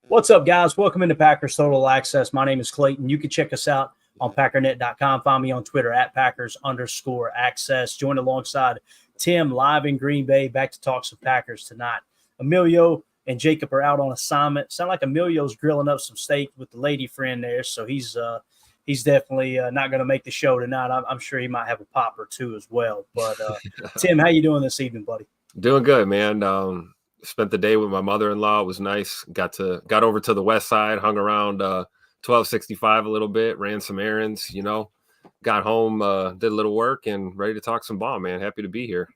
What's up, guys? Welcome into Packers Total Access. My name is Clayton. You can check us out on packernet.com. Find me on Twitter at Packers_access. Join alongside Tim live in Green Bay. Back to talk some Packers tonight. Emilio and Jacob are out on assignment. Sound like Emilio's grilling up some steak with the lady friend there, so he's definitely not going to make the show tonight. I'm sure he might have a pop or two as well. But Tim, how you doing this evening, buddy? Doing good, man. Spent the day with my mother-in-law. It was nice. Got over to the west side, hung around 1265 a little bit, ran some errands, got home, did a little work, and ready to talk some ball, man. Happy to be here.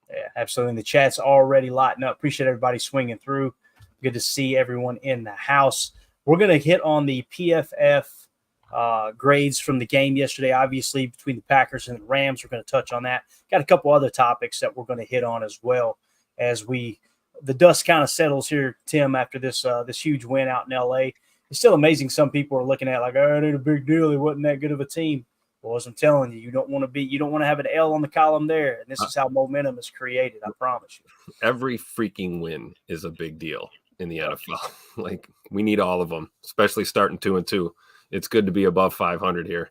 Yeah, absolutely. The chat's already lighting up. Appreciate everybody swinging through. Good to see everyone in the house. We're going to hit on the PFF grades from the game yesterday, obviously, between the Packers and the Rams. We're going to touch on that. Got a couple other topics that we're going to hit on as well as the dust kind of settles here, Tim, after this huge win out in LA. It's still amazing. Some people are looking at like, oh, it ain't a big deal. It wasn't that good of a team. Well, as I'm telling you, you don't want to have an L on the column there. And this is how momentum is created. I promise you. Every freaking win is a big deal in the NFL. Like, we need all of them, especially starting 2-2. It's good to be above 500 here.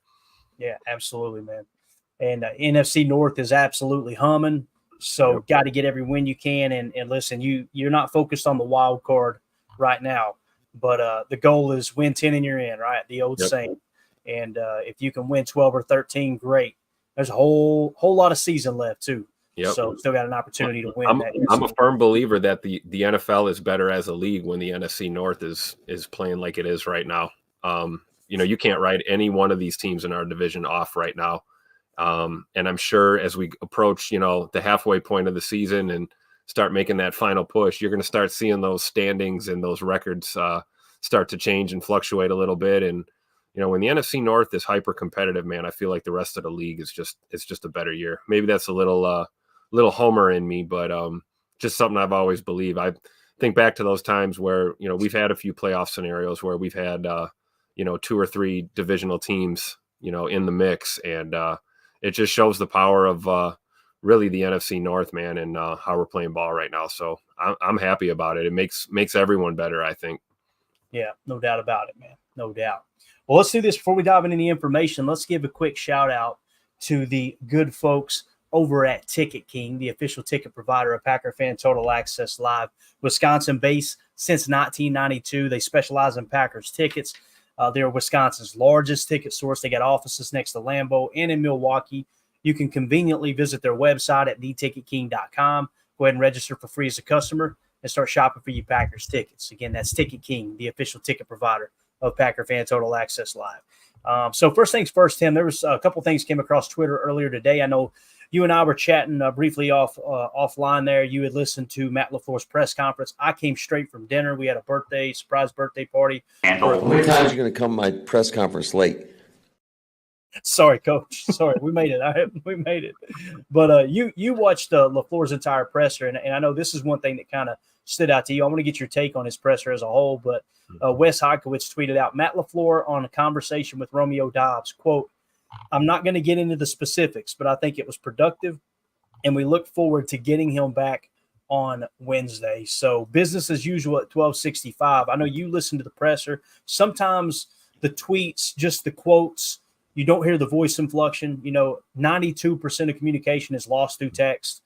Yeah, absolutely, man. And NFC North is absolutely humming. So got to get every win you can. And listen, you're not focused on the wild card right now, but the goal is win 10 and you're in, right? The old saying. And if you can win 12 or 13, great. There's a whole lot of season left too. Yep. So still got an opportunity to win. I'm a firm believer that the NFL is better as a league when the NFC North is playing like it is right now. You can't write any one of these teams in our division off right now. And I'm sure as we approach, the halfway point of the season and start making that final push, you're going to start seeing those standings and those records start to change and fluctuate a little bit. And, when the NFC North is hyper competitive, man, I feel like the rest of the league is just a better year. Maybe that's a little homer in me, but just something I've always believed. I think back to those times where, we've had a few playoff scenarios where we've had, 2 or 3 divisional teams, in the mix. And it just shows the power of really the NFC North, man, and how we're playing ball right now. So I'm happy about it. It makes everyone better, I think. Yeah, no doubt about it, man. No doubt. Well, let's do this before we dive into the information. Let's give a quick shout out to the good folks over at Ticket King, the official ticket provider of Packer Fan Total Access Live. Wisconsin-based since 1992. They specialize in Packers tickets. They're Wisconsin's largest ticket source. They got offices next to Lambeau and in Milwaukee. You can conveniently visit their website at theticketking.com. Go ahead and register for free as a customer and start shopping for your Packers tickets. Again, that's Ticket King, the official ticket provider of Packer Fan Total Access Live. So first things first, Tim, there was a couple things came across Twitter earlier today. I know you and I were chatting briefly offline there. You had listened to Matt LaFleur's press conference. I came straight from dinner. We had a surprise birthday party. How many times are you going to come to my press conference late? Sorry, Coach. Sorry, we made it. We made it. But you watched LaFleur's entire presser, and I know this is one thing that kind of stood out to you. I want to get your take on his presser as a whole, but Wes Hodkiewicz tweeted out, Matt LaFleur on a conversation with Romeo Doubs, quote, "I'm not going to get into the specifics, but I think it was productive, and we look forward to getting him back on Wednesday." So business as usual at 1265. I know you listen to the presser. Sometimes the tweets, just the quotes, you don't hear the voice inflection. 92% of communication is lost through text.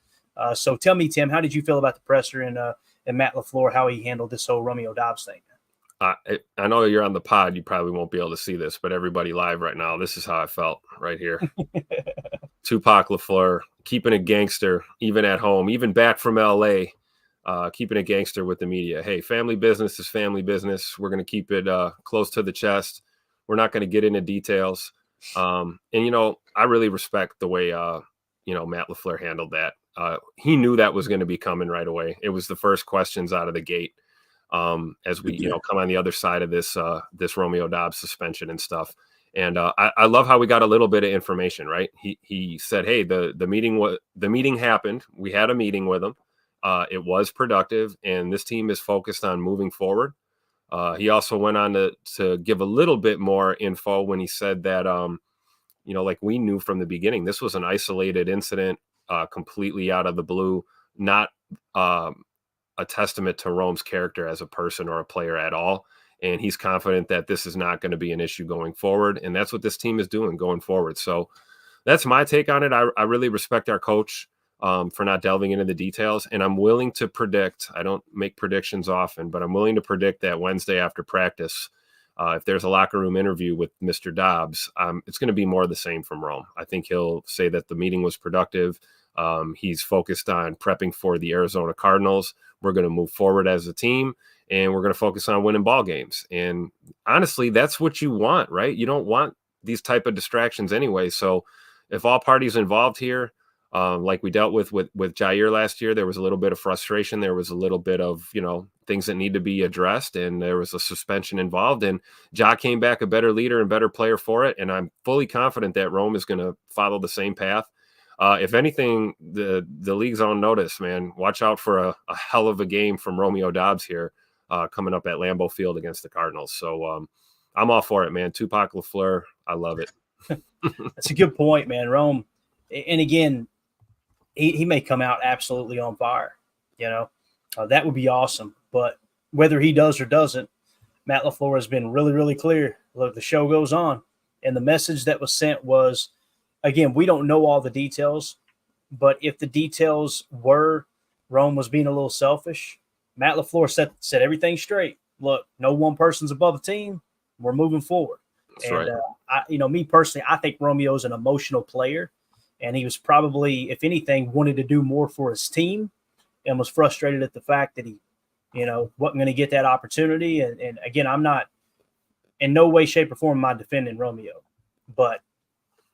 So tell me, Tim, how did you feel about the presser and Matt LaFleur, how he handled this whole Romeo Doubs thing? I know you're on the pod. You probably won't be able to see this, but everybody live right now, this is how I felt right here. Tupac LaFleur, keeping it gangster, even at home, even back from L.A., keeping it gangster with the media. Hey, family business is family business. We're going to keep it close to the chest. We're not going to get into details. And I really respect the way, Matt LaFleur handled that. He knew that was going to be coming right away. It was the first questions out of the gate. As we, come on the other side of this Romeo Doubs suspension and stuff. And I love how we got a little bit of information, right? He said, hey, the meeting happened. We had a meeting with him. It was productive, and this team is focused on moving forward. He also went on to give a little bit more info when he said that, like we knew from the beginning, this was an isolated incident, completely out of the blue, not a testament to Rome's character as a person or a player at all. And he's confident that this is not going to be an issue going forward. And that's what this team is doing going forward. So that's my take on it. I really respect our coach for not delving into the details. And I'm willing to predict, I don't make predictions often, but I'm willing to predict that Wednesday after practice, if there's a locker room interview with Mr. Doubs, it's going to be more of the same from Rome. I think he'll say that the meeting was productive. He's focused on prepping for the Arizona Cardinals. We're going to move forward as a team, and we're going to focus on winning ball games. And honestly, that's what you want, right? You don't want these type of distractions anyway. So if all parties involved here, like we dealt with Jair last year, there was a little bit of frustration. There was a little bit of, things that need to be addressed, and there was a suspension involved. And Ja came back a better leader and better player for it. And I'm fully confident that Rome is going to follow the same path. If anything, the league's on notice, man. Watch out for a hell of a game from Romeo Doubs here coming up at Lambeau Field against the Cardinals. So I'm all for it, man. Tupac LaFleur, I love it. That's a good point, man. Rome, and again, he may come out absolutely on fire. That would be awesome. But whether he does or doesn't, Matt LaFleur has been really, really clear. Look, the show goes on. And the message that was sent was, again, we don't know all the details, but if the details were Rome was being a little selfish, Matt LaFleur set everything straight. Look, no one person's above the team. We're moving forward. That's right. Me personally, I think Romeo's an emotional player, and he was probably, if anything, wanted to do more for his team and was frustrated at the fact that he, wasn't going to get that opportunity. And again, I'm not in no way, shape, or form am I defending Romeo, but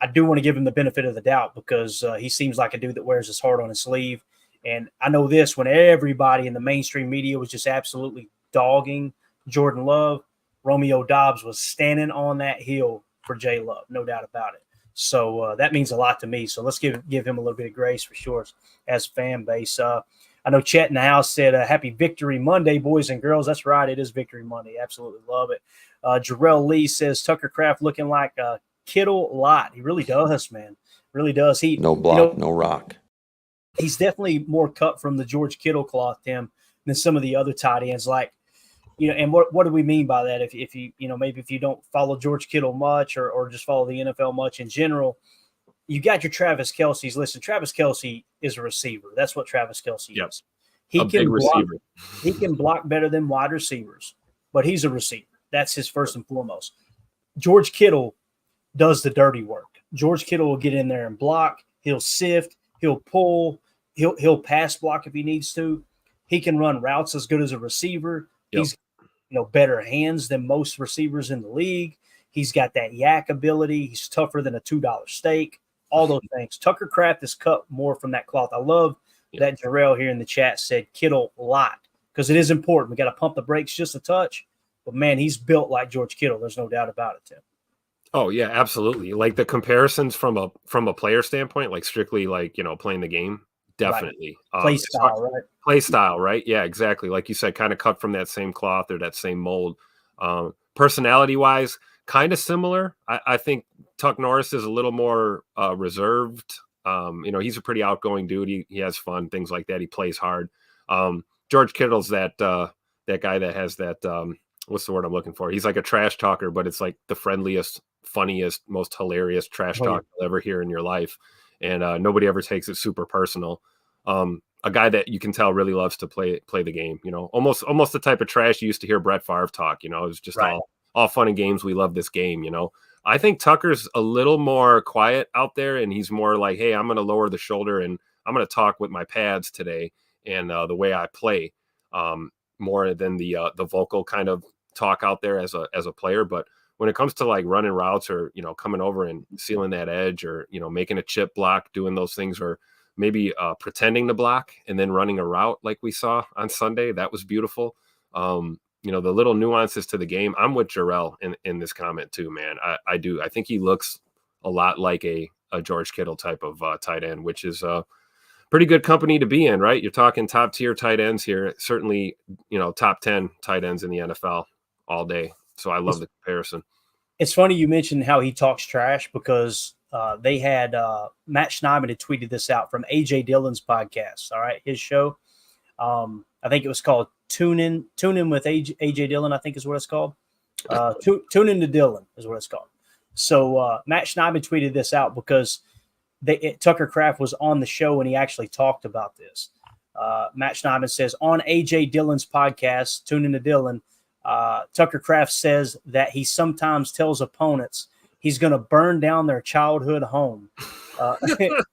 I do want to give him the benefit of the doubt because he seems like a dude that wears his heart on his sleeve. And I know this, when everybody in the mainstream media was just absolutely dogging Jordan Love, Romeo Doubs was standing on that hill for J Love, no doubt about it. So that means a lot to me. So let's give him a little bit of grace for sure as fan base. I know Chet in the house said, happy Victory Monday, boys and girls. That's right. It is Victory Monday. Absolutely love it. Jarrell Lee says Tucker Kraft looking like a Kittle lot. He really does, man. Really does. No block, no rock. He's definitely more cut from the George Kittle cloth, Tim, than some of the other tight ends. Like, and what do we mean by that? If you, maybe if you don't follow George Kittle much or just follow the NFL much in general, you got your Travis Kelce's. Listen, Travis Kelce is a receiver. That's what Travis Kelce is. He can block better than wide receivers, but he's a receiver. That's his first and foremost. George Kittle does the dirty work. George Kittle will get in there and block. He'll sift. He'll pull. He'll pass block if he needs to. He can run routes as good as a receiver. Yep. He's better hands than most receivers in the league. He's got that yak ability. He's tougher than a $2 steak. All those things. Tucker Kraft is cut more from that cloth. I love that Jarrell here in the chat said Kittle a lot because it is important. We got to pump the brakes just a touch. But, man, he's built like George Kittle. There's no doubt about it, Tim. Oh, yeah, absolutely. Like the comparisons from a player standpoint, like strictly like, playing the game, definitely. Right. Play style, right? Play style, right? Yeah, exactly. Like you said, kind of cut from that same cloth or that same mold. Personality-wise, kind of similar. I think Tuck Norris is a little more reserved. He's a pretty outgoing dude. He has fun, things like that. He plays hard. George Kittle's that guy that has that what's the word I'm looking for? He's like a trash talker, but it's like the friendliest, funniest, most hilarious trash talk you'll ever hear in your life. And nobody ever takes it super personal. A guy that you can tell really loves to play the game, almost the type of trash you used to hear Brett Favre talk, it was just all fun and games. We love this game, I think Tucker's a little more quiet out there, and he's more like, hey, I'm going to lower the shoulder and I'm going to talk with my pads today and the way I play more than the vocal kind of talk out there as a player. But when it comes to like running routes or, coming over and sealing that edge or, making a chip block, doing those things, or maybe pretending to block and then running a route like we saw on Sunday, that was beautiful. The little nuances to the game. I'm with Jarrell in this comment too, man. I do. I think he looks a lot like a George Kittle type of tight end, which is pretty good company to be in, right? You're talking top tier tight ends here. Certainly, top 10 tight ends in the NFL all day. So I love the comparison. It's funny you mentioned how he talks trash because they had Matt Schneidman had tweeted this out from AJ Dillon's podcast. All right, his show. I think it was called Tune In with AJ Dillon, I think is what it's called. Tune In to Dillon is what it's called. So Matt Schneidman tweeted this out because Tucker Kraft was on the show and he actually talked about this. Matt Schneidman says, on AJ Dillon's podcast, Tune In to Dillon, Tucker Kraft says that he sometimes tells opponents he's going to burn down their childhood home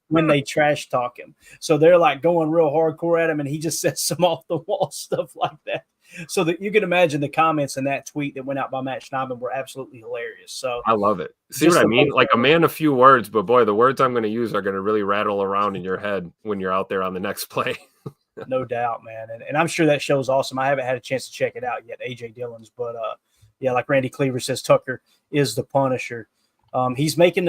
when they trash talk him. So they're like going real hardcore at him, and he just says some off the wall stuff like that. So that you can imagine the comments in that tweet that went out by Matt Schneidman were absolutely hilarious. So I love it. See what I mean? Like a man of few words, but boy, the words I'm going to use are going to really rattle around in your head when you're out there on the next play. No doubt, man. And I'm sure that show's awesome. I haven't had a chance to check it out yet, AJ Dillon's, but yeah, like Randy Cleaver says, Tucker is the Punisher. He's creating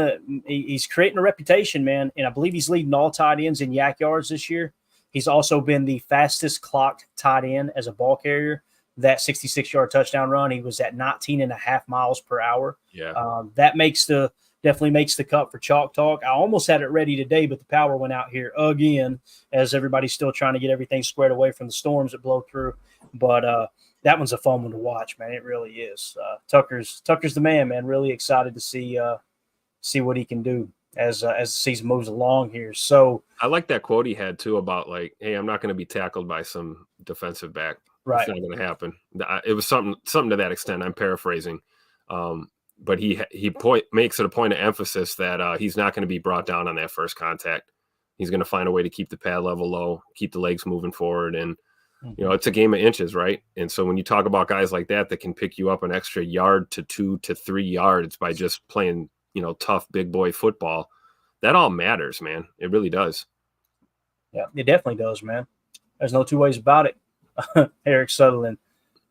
a reputation, man, and I believe he's leading all tight ends in yak yards this year. He's also been the fastest clocked tight end as a ball carrier. That 66-yard touchdown run, he was at 19.5 miles per hour. Yeah, that definitely makes the cut for Chalk Talk. I almost had it ready today, but the power went out here again as everybody's still trying to get everything squared away from the storms that blow through. But that one's a fun one to watch, man. It really is. Tucker's the man, man. Really excited to see what he can do as the season moves along here. So I like that quote he had too about like, "Hey, I'm not going to be tackled by some defensive back. Right. It's not going to happen." It was something to that extent. I'm paraphrasing, but he makes it a point of emphasis that he's not going to be brought down on that first contact. He's going to find a way to keep the pad level low, keep the legs moving forward, and you know, it's a game of inches, right? And so when you talk about guys like that can pick you up an extra yard to 2 to 3 yards by just playing, you know, tough big boy football, that all matters, man. It really does. Yeah, it definitely does, man. There's no two ways about it. Eric Sutherland,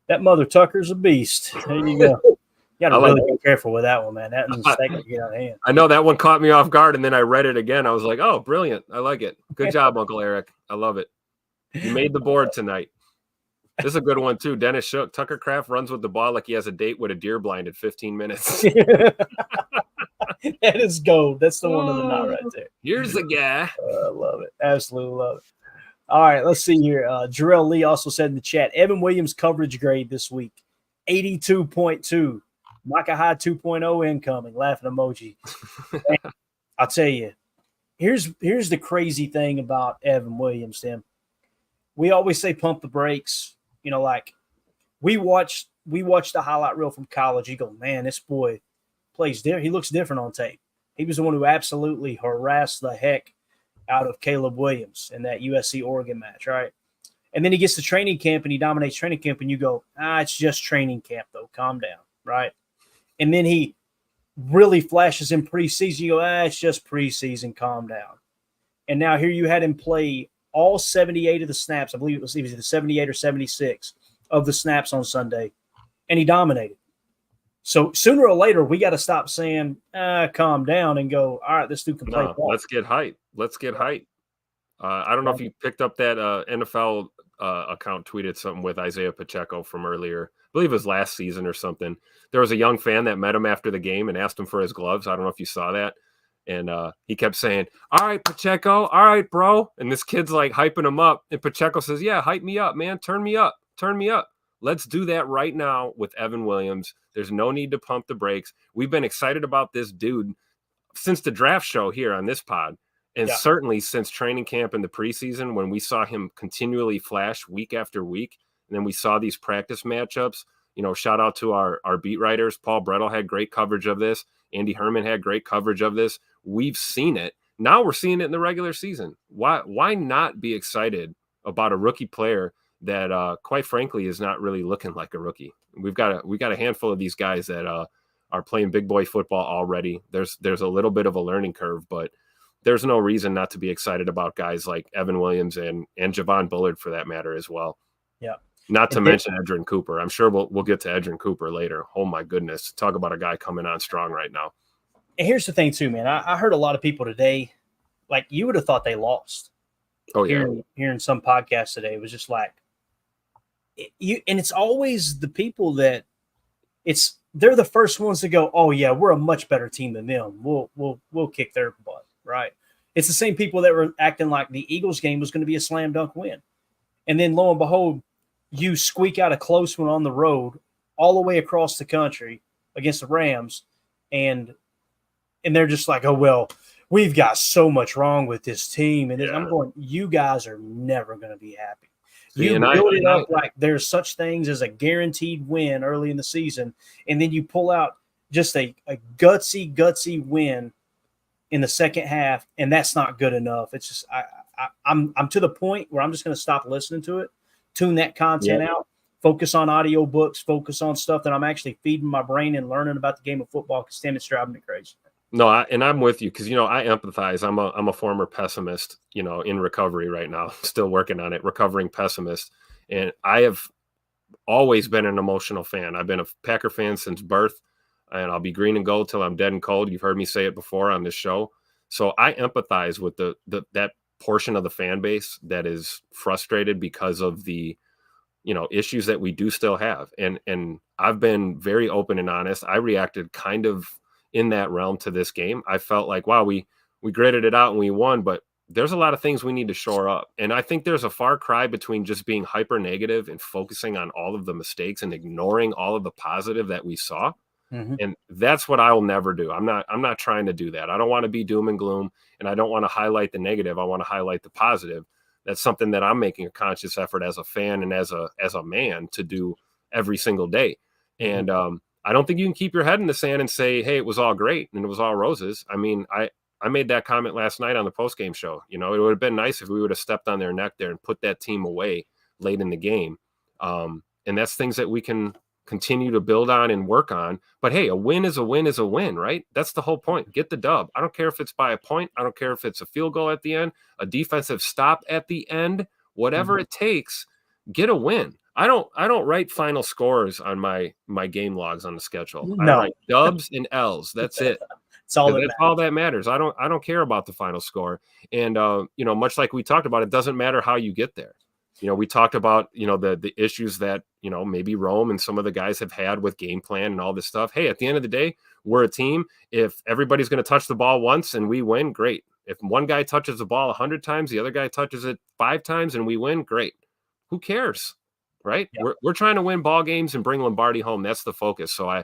that mother Tucker's a beast. There you go. You got to really be careful with that one, man. That one's going to get out of hand. I know that one caught me off guard, and then I read it again. I was like, oh, brilliant. I like it. Good job, Uncle Eric. I love it. You made the board tonight. This is a good one, too. Dennis Shook. Tucker Kraft runs with the ball like he has a date with a deer blind in 15 minutes. That is gold. That's the one of the night right there. Here's the guy. I love it. Absolutely love it. All right, let's see here. Jarrell Lee also said in the chat, Evan Williams coverage grade this week, 82.2. Micah High 2.0 incoming. Laughing emoji. I'll tell you, here's the crazy thing about Evan Williams, Tim. We always say pump the brakes. You know, like we watched the highlight reel from college. You go, man, this boy plays different. He looks different on tape. He was the one who absolutely harassed the heck out of Caleb Williams in that USC-Oregon match, right? And then he gets to training camp and he dominates training camp, and you go, it's just training camp, though. Calm down, right? And then he really flashes in preseason. You go, it's just preseason. Calm down. And now here you had him play all 78 of the snaps. I believe it was either 78 or 76 of the snaps on Sunday, and he dominated. So sooner or later, we got to stop saying, calm down, and go, all right, this dude can play ball. Let's get hype. I don't know if you picked up that NFL account tweeted something with Isaiah Pacheco from earlier. I believe it was last season or something. There was a young fan that met him after the game and asked him for his gloves. I don't know if you saw that. And he kept saying, all right, Pacheco, all right, bro. And this kid's like hyping him up. And Pacheco says, yeah, hype me up, man. Turn me up. Let's do that right now with Evan Williams. There's no need to pump the brakes. We've been excited about this dude since the draft show here on this pod. And certainly since training camp in the preseason, when we saw him continually flash week after week. And then we saw these practice matchups. You know, shout out to our beat writers. Paul Brettel had great coverage of this. Andy Herman had great coverage of this. We've seen it. Now we're seeing it in the regular season. Why not be excited about a rookie player that, quite frankly, is not really looking like a rookie? We got a handful of these guys that are playing big boy football already. There's a little bit of a learning curve, but there's no reason not to be excited about guys like Evan Williams and Javon Bullard for that matter as well. Yeah. Not to mention Edgerrin Cooper. I'm sure we'll get to Edgerrin Cooper later. Oh my goodness. Talk about a guy coming on strong right now. And here's the thing too, man. I heard a lot of people today, like you would have thought they lost. Oh yeah. Hearing some podcasts today, it was just like, and it's always the people that they're the first ones to go, oh yeah, we're a much better team than them. We'll kick their butt, right? It's the same people that were acting like the Eagles game was going to be a slam dunk win. And then lo and behold, you squeak out a close one on the road all the way across the country against the Rams. And they're just like, oh, well, we've got so much wrong with this team. And I'm going, you guys are never going to be happy. You build it up like there's such things as a guaranteed win early in the season, and then you pull out just a gutsy win in the second half, and that's not good enough. It's just I'm to the point where I'm just going to stop listening to it, tune that content out, focus on audio books, focus on stuff that I'm actually feeding my brain and learning about the game of football, because it's driving me crazy. No, I'm with you, because, I empathize. I'm a former pessimist, in recovery right now, still working on it, recovering pessimist. And I have always been an emotional fan. I've been a Packer fan since birth, and I'll be green and gold till I'm dead and cold. You've heard me say it before on this show. So I empathize with that portion of the fan base that is frustrated because of the, issues that we do still have. And I've been very open and honest. I reacted kind of in that realm to this game. I felt like, wow, we gritted it out and we won, but there's a lot of things we need to shore up. And I think there's a far cry between just being hyper negative and focusing on all of the mistakes and ignoring all of the positive that we saw. Mm-hmm. And that's what I will never do. I'm not trying to do that. I don't want to be doom and gloom, and I don't want to highlight the negative. I want to highlight the positive. That's something that I'm making a conscious effort as a fan and as a man to do every single day. And I don't think you can keep your head in the sand and say, hey, it was all great and it was all roses. I mean, I made that comment last night on the postgame show. It would have been nice if we would have stepped on their neck there and put that team away late in the game. And that's things that we can continue to build on and work on. But hey, a win is a win is a win, right? That's the whole point. Get the dub. I don't care if it's by a point. I don't care if it's a field goal at the end, a defensive stop at the end, whatever it takes, get a win. I don't write final scores on my game logs on the schedule. No. I write dubs and L's. That's it. That's all that matters. I don't care about the final score. And much like we talked about, it doesn't matter how you get there. We talked about, the issues that, maybe Rome and some of the guys have had with game plan and all this stuff. Hey, at the end of the day, we're a team. If everybody's going to touch the ball once and we win, great. If one guy touches the ball 100 times, the other guy touches it 5 times and we win, great. Who cares? Right. Yeah. We're trying to win ball games and bring Lombardi home. That's the focus. So I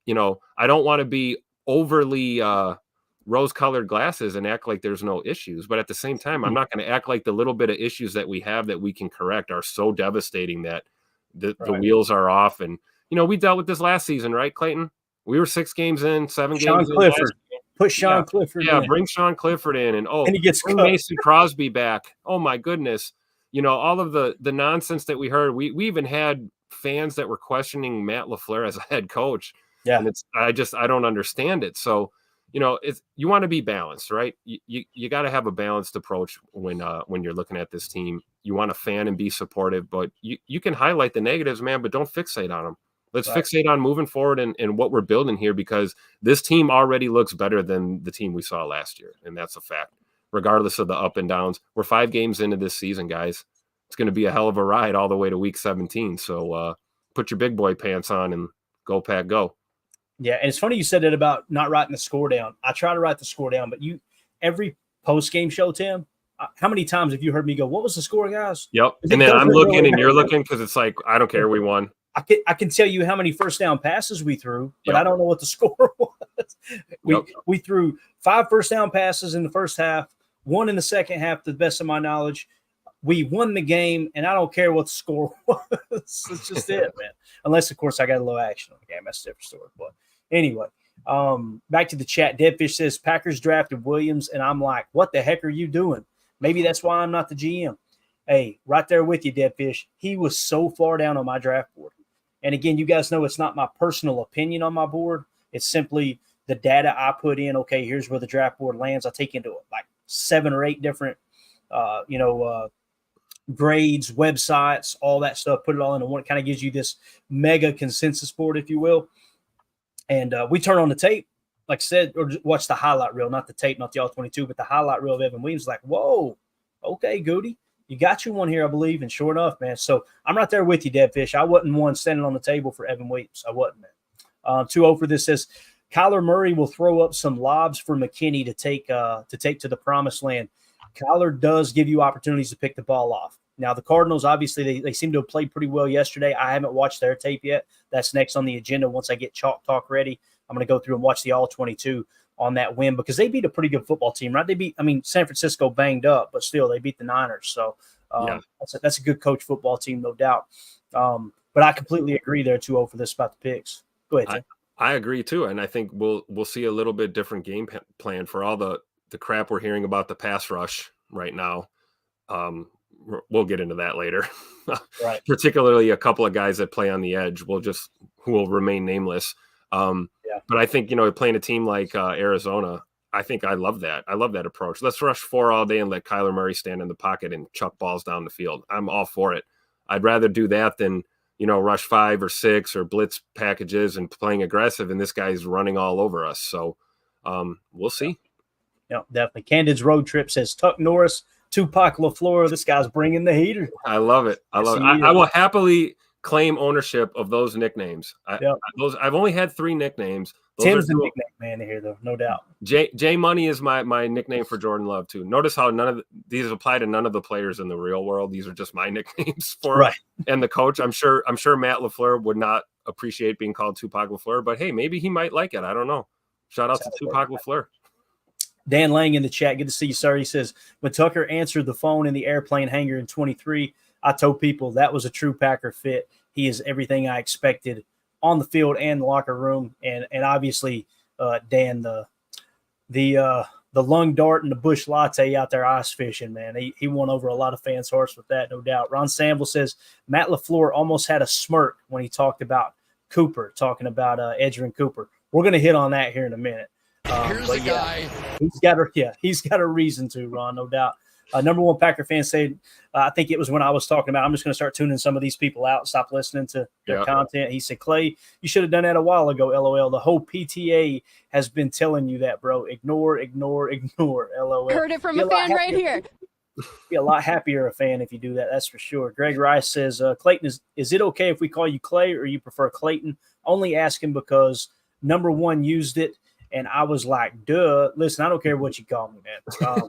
don't want to be overly rose-colored glasses and act like there's no issues. But at the same time, I'm not going to act like the little bit of issues that we have that we can correct are so devastating that the wheels are off. And, we dealt with this last season, right, Clayton? We were 6 games in, 7 games in. Clifford. Put Sean Clifford in. Yeah, bring Sean Clifford in. And he gets bring Mason Crosby back. Oh, my goodness. All of the nonsense that we heard, we even had fans that were questioning Matt LaFleur as a head coach. Yeah. And I don't understand it. So, you want to be balanced, right? You got to have a balanced approach when you're looking at this team. You want to fan and be supportive, but you can highlight the negatives, man, but don't fixate on them. Let's fixate on moving forward and what we're building here, because this team already looks better than the team we saw last year. And that's a fact. Regardless of the up and downs, we're 5 games into this season, guys. It's going to be a hell of a ride all the way to week 17. So put your big boy pants on and go, Pack, go. Yeah, and it's funny you said that about not writing the score down. I try to write the score down, but every post-game show, Tim, how many times have you heard me go, what was the score, guys? Yep, and then I'm looking and you're looking, because it's like, I don't care, we won. I can tell you how many first down passes we threw, but I don't know what the score was. We threw 5 first down passes in the first half, 1 in the second half, to the best of my knowledge. We won the game, and I don't care what the score was. It's just it, man. Unless, of course, I got a low action on the game. That's a different story. But anyway, back to the chat. Deadfish says, Packers drafted Williams, and I'm like, what the heck are you doing? Maybe that's why I'm not the GM. Hey, right there with you, Deadfish. He was so far down on my draft board. And again, you guys know it's not my personal opinion on my board. It's simply the data I put in. Okay, here's where the draft board lands. I take into it like 7 or 8 different, grades, websites, all that stuff. Put it all into one. It kind of gives you this mega consensus board, if you will. And we turn on the tape, like I said, or watch the highlight reel, not the tape, not the all-22, but the highlight reel of Evan Williams. Like, whoa, okay, Goody. You got you one here, I believe, and sure enough, man. So I'm right there with you, Deadfish. I wasn't one standing on the table for Evan Williams. I wasn't, man. 2-0 for this says, Kyler Murray will throw up some lobs for McKinney to take to the promised land. Kyler does give you opportunities to pick the ball off. Now, the Cardinals, obviously, they seem to have played pretty well yesterday. I haven't watched their tape yet. That's next on the agenda. Once I get Chalk Talk ready, I'm going to go through and watch the All-22 on that win because they beat a pretty good football team, right? San Francisco banged up, but still they beat the Niners. So that's a good coach football team, no doubt. But I completely agree there, 2-0 for this about the picks. Go ahead, Tim. I agree too, and I think we'll see a little bit different game plan for all the crap we're hearing about the pass rush right now. We'll get into that later. Right. Particularly a couple of guys that play on the edge who will remain nameless. But I think, playing a team like Arizona, I think I love that. I love that approach. Let's rush 4 all day and let Kyler Murray stand in the pocket and chuck balls down the field. I'm all for it. I'd rather do that than, rush 5 or 6 or blitz packages and playing aggressive, and this guy's running all over us. So we'll see. Yeah, definitely. Candid's Road Trip says Tuck Norris, Tupac LaFleur. This guy's bringing the heater. I love it. I will happily claim ownership of those nicknames. I've only had 3 nicknames. Tim's the nickname man here, though, no doubt. J Money is my nickname for Jordan Love too. Notice how none of these apply to none of the players in the real world. These are just my nicknames for him. And the coach. I'm sure Matt LaFleur would not appreciate being called Tupac LaFleur, but hey, maybe he might like it. I don't know. Shout out to Tupac LaFleur. Dan Lang in the chat. Good to see you, sir. He says, when Tucker answered the phone in the airplane hangar in 23, I told people that was a true Packer fit. He is everything I expected on the field and the locker room. And obviously, Dan, the lung dart and the bush latte out there ice fishing, man. He won over a lot of fans' hearts with that, no doubt. Ron Samble says, Matt LaFleur almost had a smirk when he talked about Cooper, talking about Edgerrin Cooper. We're going to hit on that here in a minute. Here's the guy. He's got a reason to, Ron, no doubt. Number one Packer fan said, I think it was when I was talking about, I'm just going to start tuning some of these people out and stop listening to their content. He said, Clay, you should have done that a while ago, LOL. The whole PTA has been telling you that, bro. Ignore, LOL. Heard it from a fan right here. Be a lot happier a fan if you do that, that's for sure. Greg Rice says, Clayton, is it okay if we call you Clay or you prefer Clayton? Only asking because number one used it. And I was like, duh. Listen, I don't care what you call me, man.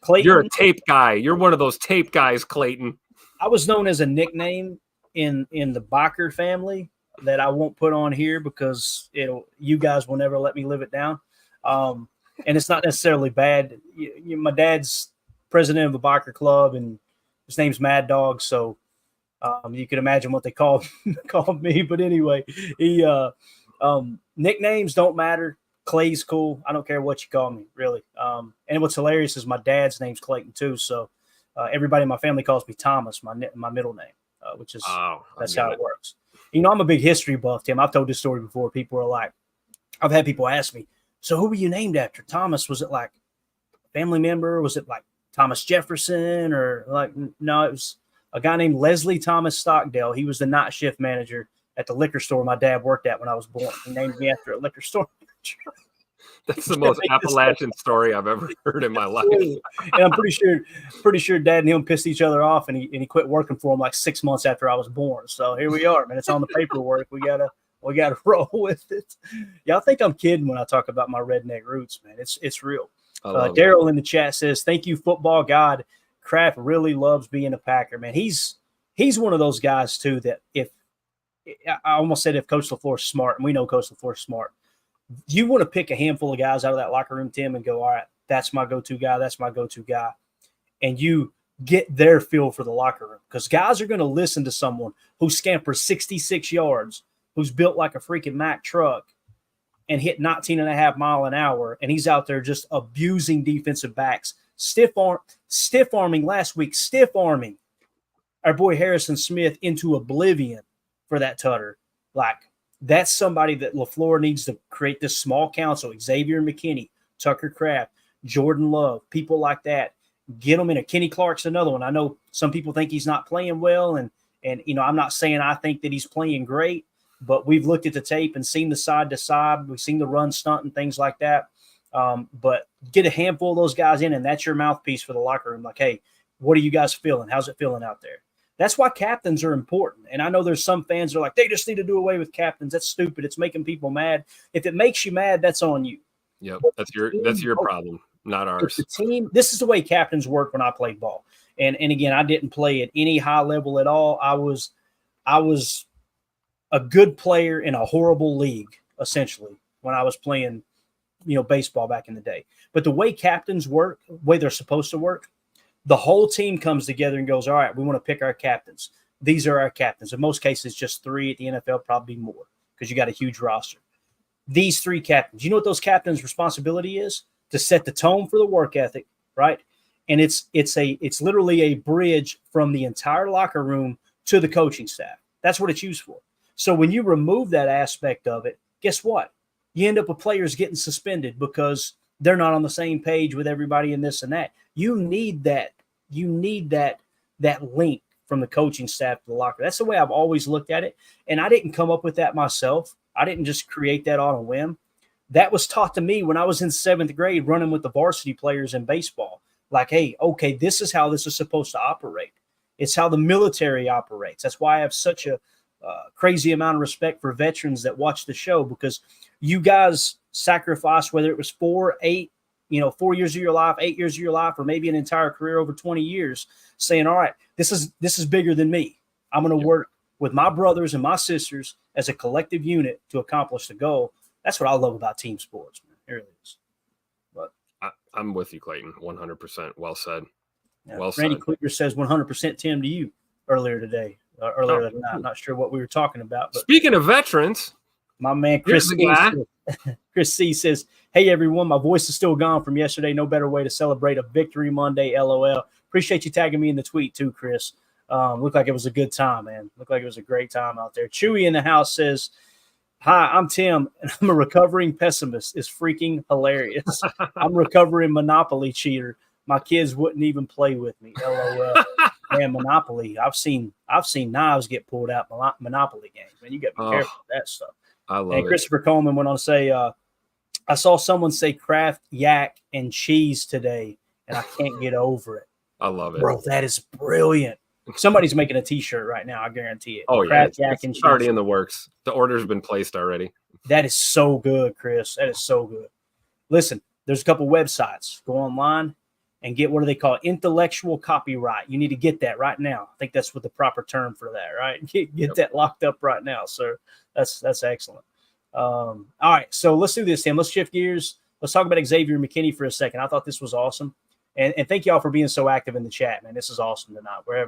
Clayton. You're a tape guy. You're one of those tape guys, Clayton. I was known as a nickname in the Bacher family that I won't put on here because you guys will never let me live it down. And it's not necessarily bad. My dad's president of the Bacher Club, and his name's Mad Dog. So you can imagine what they called me. But anyway, nicknames don't matter. Clay's cool. I don't care what you call me, really. And what's hilarious is my dad's name's Clayton too. So everybody in my family calls me Thomas, my middle name, which is that's how it works. I'm a big history buff, Tim. I've told this story before. People are like, I've had people ask me, so who were you named after? Thomas, was it like a family member? Was it like Thomas Jefferson or like, no, it was a guy named Leslie Thomas Stockdale. He was the night shift manager at the liquor store my dad worked at when I was born. He named me after a liquor store. That's the most Appalachian story I've ever heard in my life. And I'm pretty sure Dad and him pissed each other off, and he quit working for him like 6 months after I was born. So here we are, man. It's on the paperwork. We gotta roll with it. Y'all think I'm kidding when I talk about my redneck roots, man. It's real. Daryl in the chat says, "Thank you, football god. Kraft really loves being a Packer, man. He's one of those guys too that if I almost said if Coach LaFleur's smart, and we know Coach LaFleur's smart. You want to pick a handful of guys out of that locker room, Tim, and go, all right, that's my go-to guy. That's my go-to guy. And you get their feel for the locker room because guys are going to listen to someone who scampers 66 yards, who's built like a freaking Mack truck and hit 19.5 miles an hour. And he's out there just abusing defensive backs, stiff-arming last week, stiff-arming our boy Harrison Smith into oblivion for that tutter. Like, that's somebody that LaFleur needs to create this small council. Xavier McKinney, Tucker Kraft, Jordan Love, people like that. Get them in a Kenny Clark's another one. I know some people think he's not playing well, and I'm not saying I think that he's playing great, but we've looked at the tape and seen the side to side. We've seen the run stunt and things like that. But get a handful of those guys in, and that's your mouthpiece for the locker room. Like, hey, what are you guys feeling? How's it feeling out there? That's why captains are important. And I know there's some fans that are like, they just need to do away with captains. That's stupid. It's making people mad. If it makes you mad, that's on you. Yep, that's your problem, not ours. The team, this is the way captains work when I played ball. And again, I didn't play at any high level at all. I was a good player in a horrible league, essentially, when I was playing, baseball back in the day. But the way captains work, the way they're supposed to work, the whole team comes together and goes, all right, we want to pick our captains. These are our captains. In most cases, just 3. At the NFL, probably more because you got a huge roster. These 3 captains, you know what those captains' responsibility is? To set the tone for the work ethic, right? And it's literally a bridge from the entire locker room to the coaching staff. That's what it's used for. So when you remove that aspect of it, guess what? You end up with players getting suspended because they're not on the same page with everybody in this and that. You need that. You need that link from the coaching staff to the locker. That's the way I've always looked at it. And I didn't come up with that myself. I didn't just create that on a whim. That was taught to me when I was in 7th grade running with the varsity players in baseball. Like, hey, okay, this is how this is supposed to operate. It's how the military operates. That's why I have such a crazy amount of respect for veterans that watch the show, because you guys sacrificed, whether it was 4, 8, 4 years of your life, 8 years of your life, or maybe an entire career over 20 years, saying, all right, this is bigger than me. I'm going to work with my brothers and my sisters as a collective unit to accomplish the goal. That's what I love about team sports, man. It really is. But I'm with you, Clayton. 100%. Well said. Yeah. Well Randy said. Klieger says 100% Tim to you earlier today. Earlier that night. I'm not sure what we were talking about. But speaking of veterans, my man Chris C says, hey, everyone, my voice is still gone from yesterday. No better way to celebrate a victory Monday, LOL. Appreciate you tagging me in the tweet too, Chris. Looked like it was a good time, man. Looked like it was a great time out there. Chewy in the house says, hi, I'm Tim, and I'm a recovering pessimist. It's freaking hilarious. I'm a recovering Monopoly cheater. My kids wouldn't even play with me. LOL. Man, Monopoly. I've seen knives get pulled out Monopoly games. Man, you got to be careful with that stuff. I love and Christopher Coleman went on to say, I saw someone say Kraft, yak, and cheese today, and I can't get over it. I love it. Bro, that is brilliant. Somebody's making a T-shirt right now. I guarantee it. Oh, Kraft, yeah. yak, and cheese. Already in the works. The order's been placed already. That is so good, Chris. That is so good. Listen, there's a couple websites. Go online and get, what do they call it? Intellectual copyright. You need to get that right now. I think that's what the proper term for that, right? Get that locked up right now, sir. That's excellent. All right, so let's do this, Tim. Let's shift gears. Let's talk about Xavier McKinney for a second. I thought this was awesome. And thank y'all for being so active in the chat, man. This is awesome tonight. We're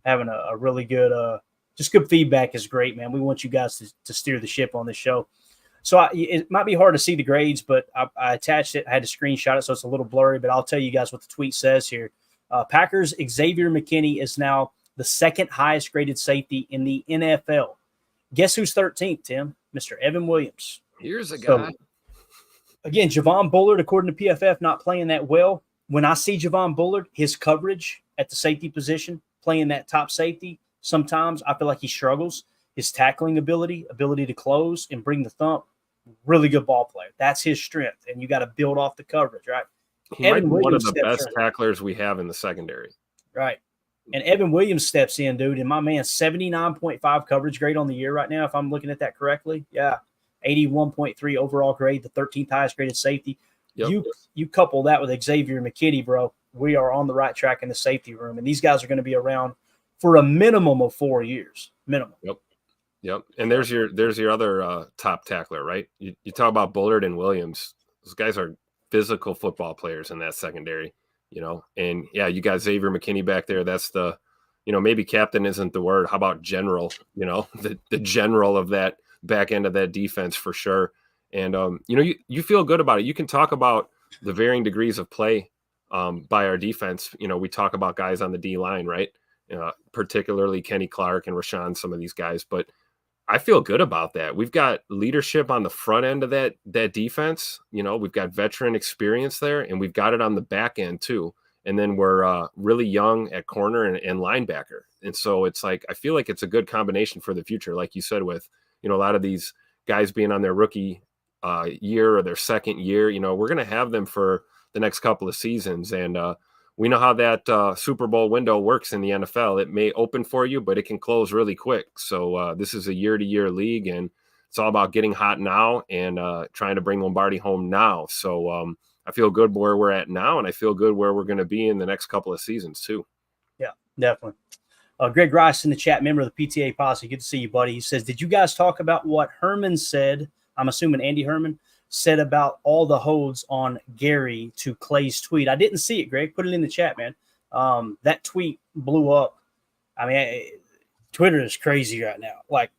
having a really good just good feedback is great, man. We want you guys to steer the ship on this show. So it might be hard to see the grades, but I attached it. I had to screenshot it, so it's a little blurry, but I'll tell you guys what the tweet says here. Packers Xavier McKinney is now the 2nd highest graded safety in the NFL. Guess who's 13th, Tim? Mr. Evan Williams. Here's a guy. So, again, Javon Bullard, according to PFF, not playing that well. When I see Javon Bullard, his coverage at the safety position, playing that top safety, sometimes I feel like he struggles. His tackling ability to close and bring the thump, really good ball player. That's his strength, and you got to build off the coverage, right? He might be one of the best tacklers we have in the secondary. Right. And Evan Williams steps in, dude, and my man, 79.5 coverage grade on the year right now, if I'm looking at that correctly. Yeah, 81.3 overall grade, the 13th highest graded safety. Yep. You couple that with Xavier McKinney, bro, we are on the right track in the safety room, and these guys are going to be around for a minimum of 4 years. Minimum. Yep. And there's your other top tackler, right? You talk about Bullard and Williams. Those guys are physical football players in that secondary, And, yeah, you got Xavier McKinney back there. That's the, maybe captain isn't the word. How about general, the general of that back end of that defense for sure. And, you feel good about it. You can talk about the varying degrees of play by our defense. We talk about guys on the D-line, right? Particularly Kenny Clark and Rashan, some of these guys. But I feel good about that. We've got leadership on the front end of that defense. We've got veteran experience there, and we've got it on the back end too. And then we're really young at corner and linebacker. And so it's like, I feel like it's a good combination for the future. Like you said, with, a lot of these guys being on their rookie year or their second year, we're going to have them for the next couple of seasons. And we know how that Super Bowl window works in the NFL. It may open for you, but it can close really quick. So this is a year-to-year league, and it's all about getting hot now and trying to bring Lombardi home now. So I feel good where we're at now, and I feel good where we're going to be in the next couple of seasons too. Definitely. Greg Rice in the chat, member of the PTA Posse. Good to see you, buddy. He says, did you guys talk about what Herman said? I'm assuming Andy Herman said about all the holds on Gary to Clay's tweet. I didn't see it, Greg. Put it in the chat, man. That tweet blew up. I mean, Twitter is crazy right now. Like,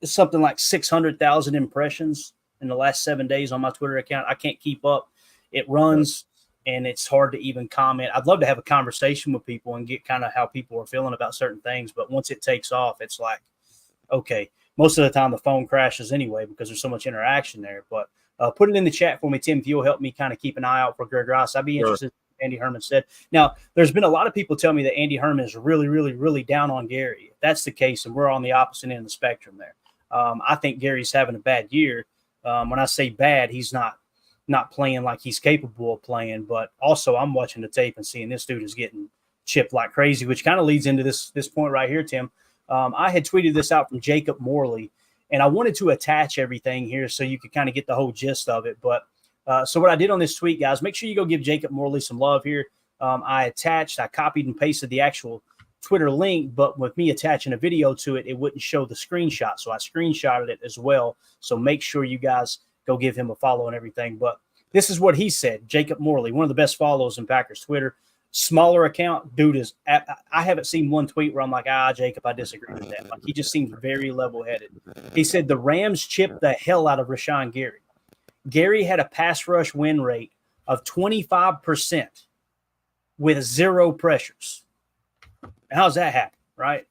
it's something like 600,000 impressions in the last 7 days on my Twitter account. I can't keep up. It runs. And it's hard to even comment. I'd love to have a conversation with people and get kind of how people are feeling about certain things. But once it takes off, it's like, okay, most of the time the phone crashes anyway because there's so much interaction there. But put it in the chat for me, Tim, if you'll help me kind of keep an eye out for Greg Rice. I'd be interested in what Andy Herman said. Now, there's been a lot of people tell me that Andy Herman is really, really, really down on Gary. If that's the case, and we're on the opposite end of the spectrum there. I think Gary's having a bad year. When I say bad, he's not playing like he's capable of playing, but also I'm watching the tape and seeing this dude is getting chipped like crazy, which kind of leads into this point right here, Tim. I had tweeted this out from Jacob Morley, and I wanted to attach everything here so you could kind of get the whole gist of it. But so what I did on this tweet, guys, make sure you go give Jacob Morley some love here. I copied and pasted the actual Twitter link, but with me attaching a video to it, it wouldn't show the screenshot. So I screenshotted it as well. So make sure you guys go give him a follow and everything. But this is what he said. Jacob Morley, one of the best follows in Packers Twitter. Smaller account. Dude is – I haven't seen one tweet where I'm like, Jacob, I disagree with that. Like, he just seems very level-headed. He said the Rams chipped the hell out of Rashan Gary. Gary had a pass rush win rate of 25% with 0 pressures. How's that happen, right?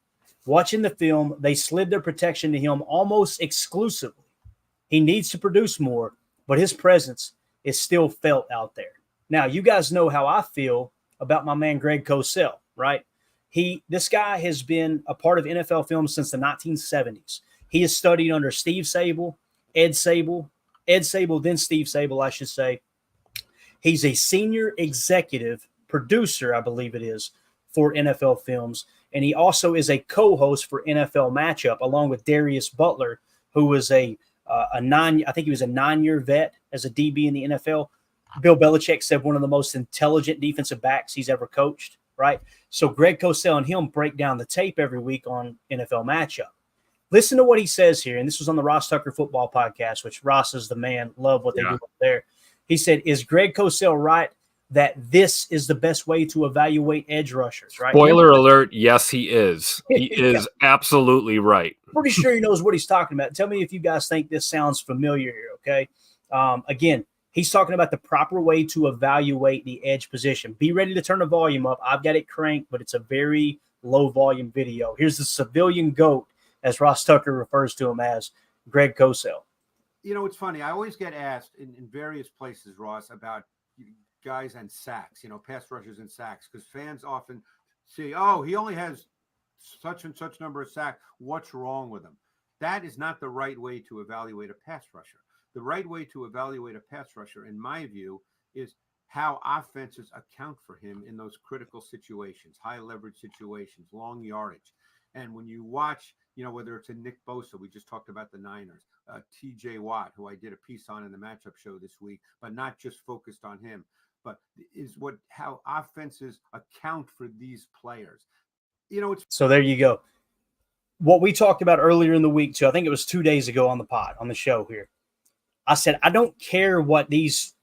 Watching the film, they slid their protection to him almost exclusively. He needs to produce more, but his presence is still felt out there. Now, you guys know how I feel about my man Greg Cosell, right? This guy has been a part of NFL films since the 1970s. He has studied under Steve Sabol, Ed Sabol, then Steve Sabol, I should say. He's a senior executive producer, I believe it is, for NFL films, and he also is a co-host for NFL Matchup, along with Darius Butler, who was I think he was a 9-year vet as a DB in the NFL. Bill Belichick said one of the most intelligent defensive backs he's ever coached, right? So Greg Cosell and him break down the tape every week on NFL Matchup. Listen to what he says here, and this was on the Ross Tucker Football Podcast, which Ross is the man. Love what they do up there. He said, is Greg Cosell right that this is the best way to evaluate edge rushers, right? Spoiler alert, yes, he is. He is absolutely right. Pretty sure he knows what he's talking about. Tell me if you guys think this sounds familiar here, okay? Again, he's talking about the proper way to evaluate the edge position. Be ready to turn the volume up. I've got it cranked, but it's a very low-volume video. Here's the civilian GOAT, as Ross Tucker refers to him as, Greg Cosell. You know, it's funny. I always get asked in various places, Ross, about guys and sacks, pass rushers and sacks, because fans often see, he only has such and such number of sacks. What's wrong with him? That is not the right way to evaluate a pass rusher. The right way to evaluate a pass rusher, in my view, is how offenses account for him in those critical situations, high leverage situations, long yardage. And when you watch, whether it's a Nick Bosa, we just talked about the Niners, TJ Watt, who I did a piece on in the matchup show this week, but not just focused on him, but is how offenses account for these players. So there you go. What we talked about earlier in the week too, I think it was 2 days ago on the show here. I said, I don't care what these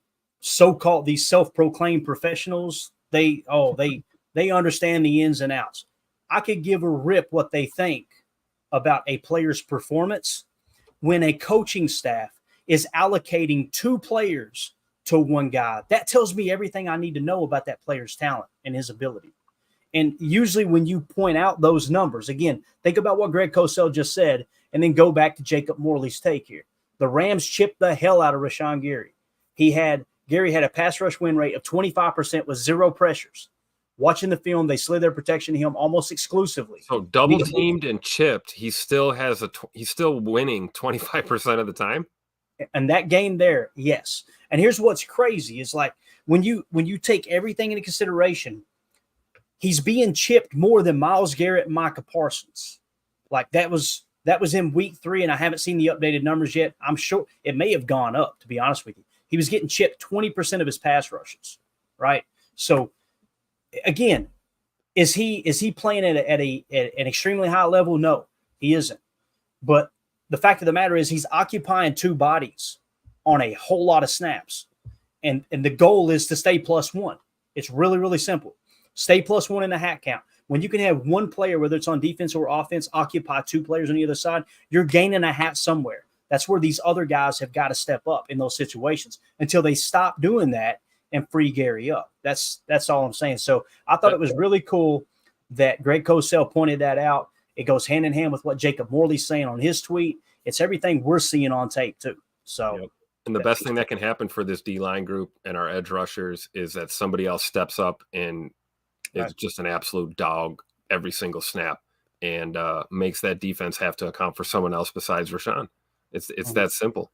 these self-proclaimed professionals, they understand the ins and outs. I could give a rip what they think about a player's performance when a coaching staff is allocating 2 players to one guy. That tells me everything I need to know about that player's talent and his ability. And usually when you point out those numbers, again, think about what Greg Cosell just said, and then go back to Jacob Morley's take here. The Rams chipped the hell out of Rashan Gary. Gary had a pass rush win rate of 25% with 0 pressures. Watching the film, they slid their protection to him almost exclusively. So double teamed and chipped, he's still winning 25% of the time. And that game there, yes. And here's what's crazy is like when you take everything into consideration, he's being chipped more than Myles Garrett and Micah Parsons. Like that was in week 3, and I haven't seen the updated numbers yet. I'm sure it may have gone up, to be honest with you. He was getting chipped 20% of his pass rushes, right? So again, Is he playing at an extremely high level? No, he isn't. But the fact of the matter is he's occupying two bodies on a whole lot of snaps. And the goal is to stay +1. It's really, really simple. Stay +1 in the hat count. When you can have one player, whether it's on defense or offense, occupy two players on the other side, you're gaining a hat somewhere. That's where these other guys have got to step up in those situations until they stop doing that and free Gary up. That's all I'm saying. So I thought it was really cool that Greg Cosell pointed that out. It goes hand in hand with what Jacob Morley's saying on his tweet. It's everything we're seeing on tape too. So, yep. And the best thing that can happen for this D-line group and our edge rushers is that somebody else steps up and is just an absolute dog every single snap and makes that defense have to account for someone else besides Rashan. It's that simple.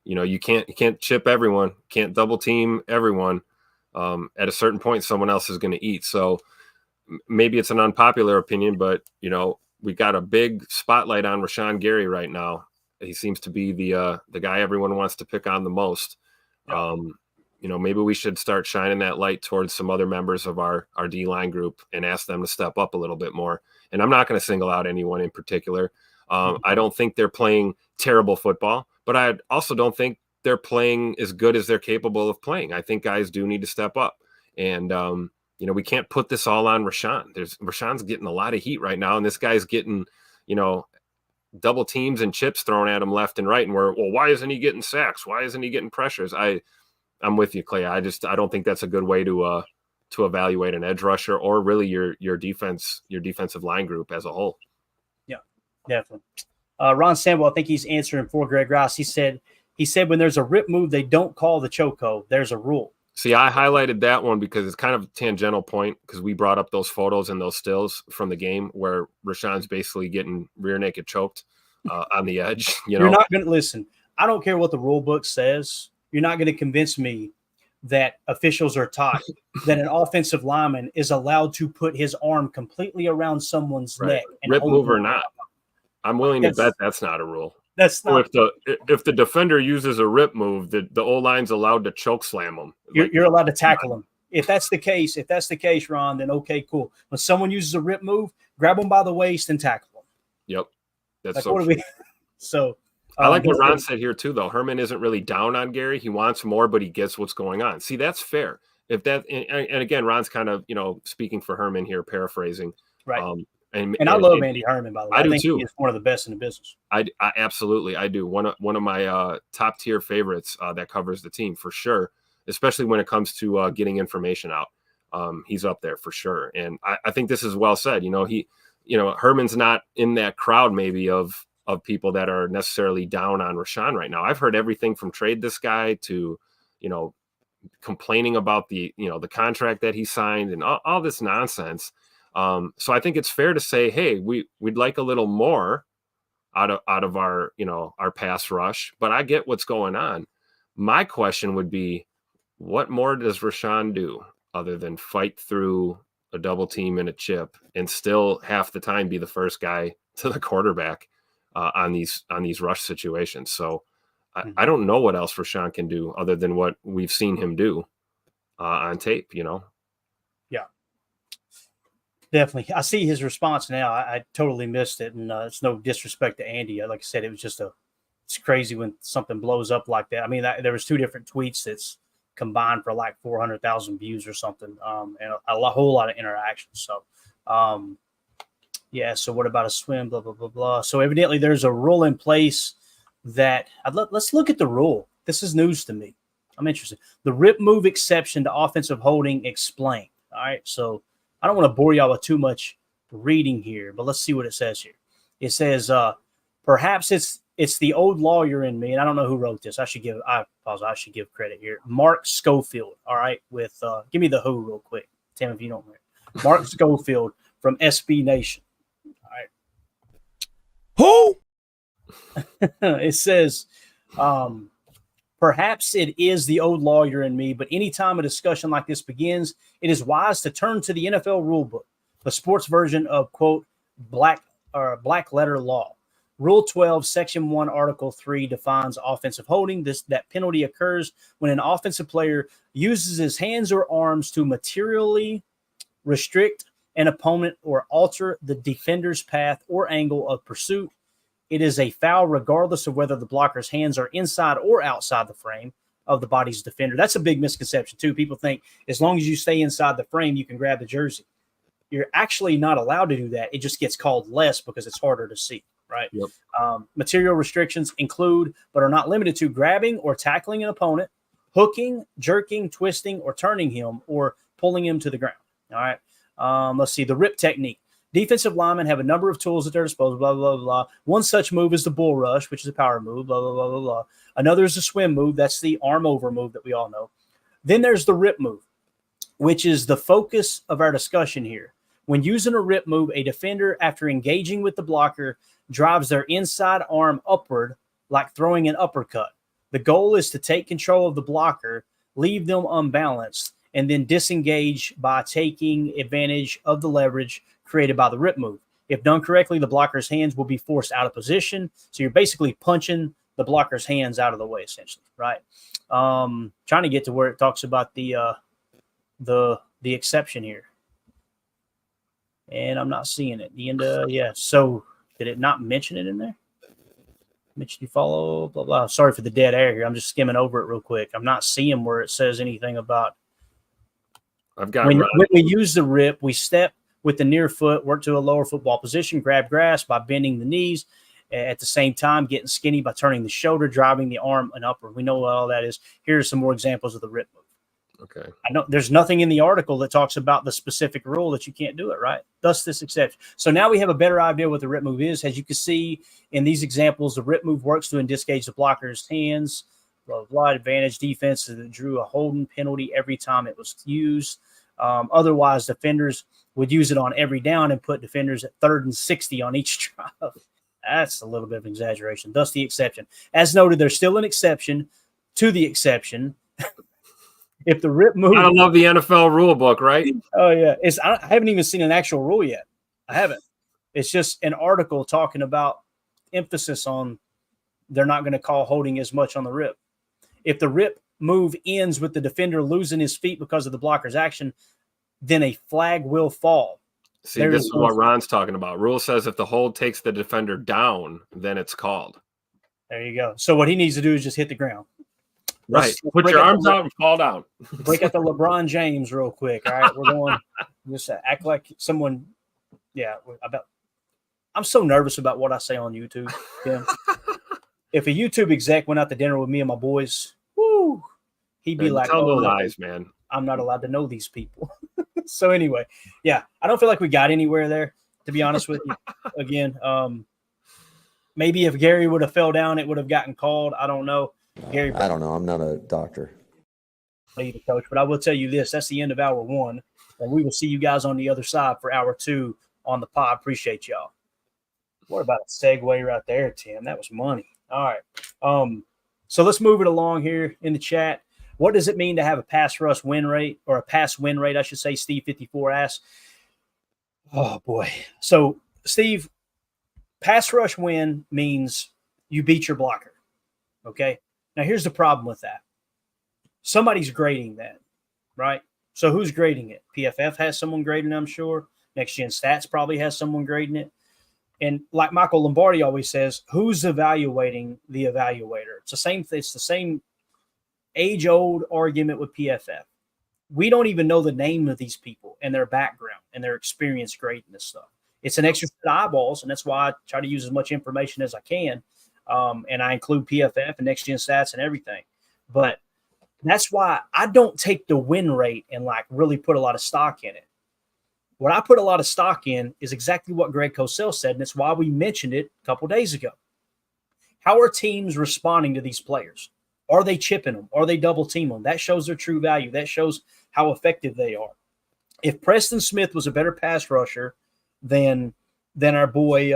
You know, you can't chip everyone, can't double team everyone. At a certain point, someone else is going to eat. So maybe it's an unpopular opinion, but you know, we got a big spotlight on Rashan Gary right now. He seems to be the guy everyone wants to pick on the most. Yeah. You know, maybe we should start shining that light towards some other members of our D-line group and ask them to step up a little bit more. And I'm not going to single out anyone in particular. I don't think they're playing terrible football, but I also don't think they're playing as good as they're capable of playing. I think guys do need to step up. And, you know, we can't put this all on Rashan. Rashan's getting a lot of heat right now, and this guy's getting, you know, double teams and chips thrown at him left and right. And well, why isn't he getting sacks? Why isn't he getting pressures? I'm with you, Clay. I don't think that's a good way to evaluate an edge rusher or really your defensive line group as a whole. Yeah, definitely. Ron Sample, I think he's answering for Greg Ross. He said when there's a rip move, they don't call the choco. There's a rule. See, I highlighted that one because it's kind of a tangential point because we brought up those photos and those stills from the game where Rashan's basically getting rear naked choked on the edge. You're not going to listen. I don't care what the rule book says. You're not going to convince me that officials are taught that an offensive lineman is allowed to put his arm completely around someone's neck. And rip move or not. I'm willing to bet that's not a rule. That's not. If the defender uses a rip move, the O-line's allowed to choke slam him. You're allowed to tackle him. If that's the case, Ron, then okay, cool. When someone uses a rip move, grab them by the waist and tackle them. Yep, that's like, so true. So I like what Ron said here too, though. Herman isn't really down on Gary. He wants more, but he gets what's going on. See, that's fair. If that and again, Ron's kind of speaking for Herman here, paraphrasing. Right. And I love Andy Herman, by the way. I do think too. He is one of the best in the business. I absolutely I do. One of my top tier favorites that covers the team for sure, especially when it comes to getting information out. He's up there for sure, and I think this is well said. Herman's not in that crowd maybe of people that are necessarily down on Rashan right now. I've heard everything from trade this guy to, complaining about the contract that he signed and all this nonsense. So I think it's fair to say, hey, we'd like a little more out of our, our pass rush, but I get what's going on. My question would be, what more does Rashan do other than fight through a double team and a chip and still half the time be the first guy to the quarterback on these rush situations? So I don't know what else Rashan can do other than what we've seen him do on tape, Yeah, definitely. I see his response now. I totally missed it, and it's no disrespect to Andy. Like I said, it was just it's crazy when something blows up like that. I mean, there was two different tweets that's combined for like 400,000 views or something, and a whole lot of interactions. So, yeah. So what about a swim? Blah blah blah blah. So evidently, there's a rule in place that let's look at the rule. This is news to me. I'm interested. The rip move exception to offensive holding explained. All right. So I don't want to bore y'all with too much reading here, but let's see what it says here. It says, perhaps it's the old lawyer in me, and I don't know who wrote this. I should give credit here. Mark Schofield. All right. With give me the who real quick. Tim, if you don't remember. Mark Schofield from SB Nation. All right. Who? It says, perhaps it is the old lawyer in me, but anytime a discussion like this begins, it is wise to turn to the NFL rulebook, the sports version of, quote, black letter law. Rule 12, Section 1, Article 3 defines offensive holding. That penalty occurs when an offensive player uses his hands or arms to materially restrict an opponent or alter the defender's path or angle of pursuit. It is a foul regardless of whether the blocker's hands are inside or outside the frame of the body's defender. That's a big misconception too. People think as long as you stay inside the frame, you can grab the jersey. You're actually not allowed to do that. It just gets called less because it's harder to see, right? Yep. Material restrictions include, but are not limited to, grabbing or tackling an opponent, hooking, jerking, twisting, or turning him, or pulling him to the ground. All right. Let's see. The rip technique. Defensive linemen have a number of tools at their disposal, blah, blah, blah, blah. One such move is the bull rush, which is a power move, blah, blah, blah, blah, blah. Another is the swim move. That's the arm over move that we all know. Then there's the rip move, which is the focus of our discussion here. When using a rip move, a defender, after engaging with the blocker, drives their inside arm upward like throwing an uppercut. The goal is to take control of the blocker, leave them unbalanced, and then disengage by taking advantage of the leverage created by the rip move. If done correctly, the blocker's hands will be forced out of position. So you're basically punching the blocker's hands out of the way, essentially, right? Trying to get to where it talks about the exception here. And I'm not seeing it. The end of, yeah. So did it not mention it in there? Mention you follow, blah, blah. Sorry for the dead air here. I'm just skimming over it real quick. I'm not seeing where it says anything about. I've got when we use the rip, we step with the near foot, work to a lower football position, grab grass by bending the knees, at the same time getting skinny by turning the shoulder, driving the arm and upward. We know what all that is. Here are some more examples of the rip move. Okay. I know there's nothing in the article that talks about the specific rule that you can't do it, right? Thus this exception. So now we have a better idea what the rip move is. As you can see in these examples, the rip move works to disengage the blocker's hands, blah, blah, advantage defense that drew a holding penalty every time it was used. Otherwise, defenders would use it on every down and put defenders at 3rd and 60 on each drive. That's a little bit of an exaggeration. Thus the exception. As noted, there's still an exception to the exception. If the rip move, I love the NFL rule book, right? Oh yeah, I haven't even seen an actual rule yet. I haven't. It's just an article talking about emphasis on they're not going to call holding as much on the rip. If the rip move ends with the defender losing his feet because of the blocker's action, then a flag will fall. See, this is what Ron's talking about. Rule says if the hold takes the defender down, then it's called. There you go. So what he needs to do is just hit the ground. Right. Put your arms out and fall down. Break out the LeBron James real quick. All right. We're going just act like someone. Yeah. I'm so nervous about what I say on YouTube. Yeah. If a YouTube exec went out to dinner with me and my boys, whoo, he'd be like, tell no lies, man. I'm not allowed to know these people. So anyway, yeah, I don't feel like we got anywhere there, to be honest with you. Again, maybe if Gary would have fell down, it would have gotten called. I don't know. Gary, I don't know. I'm not a doctor. The coach, but I will tell you this: that's the end of hour 1, and we will see you guys on the other side for hour 2 on the pod. Appreciate y'all. What about a segue right there, Tim? That was money. All right. So let's move it along here in the chat. What does it mean to have a pass rush win rate, or a pass win rate, I should say? Steve 54 asks. Oh boy. So Steve, pass rush win means you beat your blocker. Okay. Now, here's the problem with that. Somebody's grading that, right? So who's grading it? PFF has someone grading it, I'm sure. Next Gen Stats probably has someone grading it. And like Michael Lombardi always says, who's evaluating the evaluator? It's the same age-old argument with PFF. We don't even know the name of these people and their background and their experience grading this stuff. It's an extra set of eyeballs, and that's why I try to use as much information as I can. And I include PFF and Next Gen Stats and everything. But that's why I don't take the win rate and like really put a lot of stock in it. What I put a lot of stock in is exactly what Greg Cosell said, and it's why we mentioned it a couple days ago. How are teams responding to these players? Are they chipping them? Are they double teaming them? That shows their true value. That shows how effective they are. If Preston Smith was a better pass rusher than our boy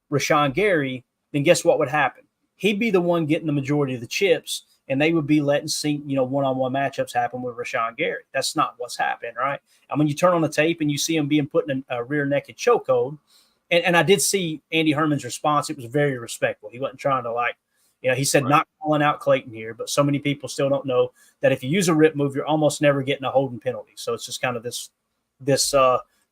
Rashan Gary, then guess what would happen? He'd be the one getting the majority of the chips, and they would be letting one-on-one matchups happen with Rashan Gary. That's not what's happening, right? And when you turn on the tape and you see him being put in a rear naked chokehold, and I did see Andy Herman's response. It was very respectful. He wasn't trying to he said not calling out Clayton here, but so many people still don't know that if you use a rip move, you're almost never getting a holding penalty. So it's just kind of this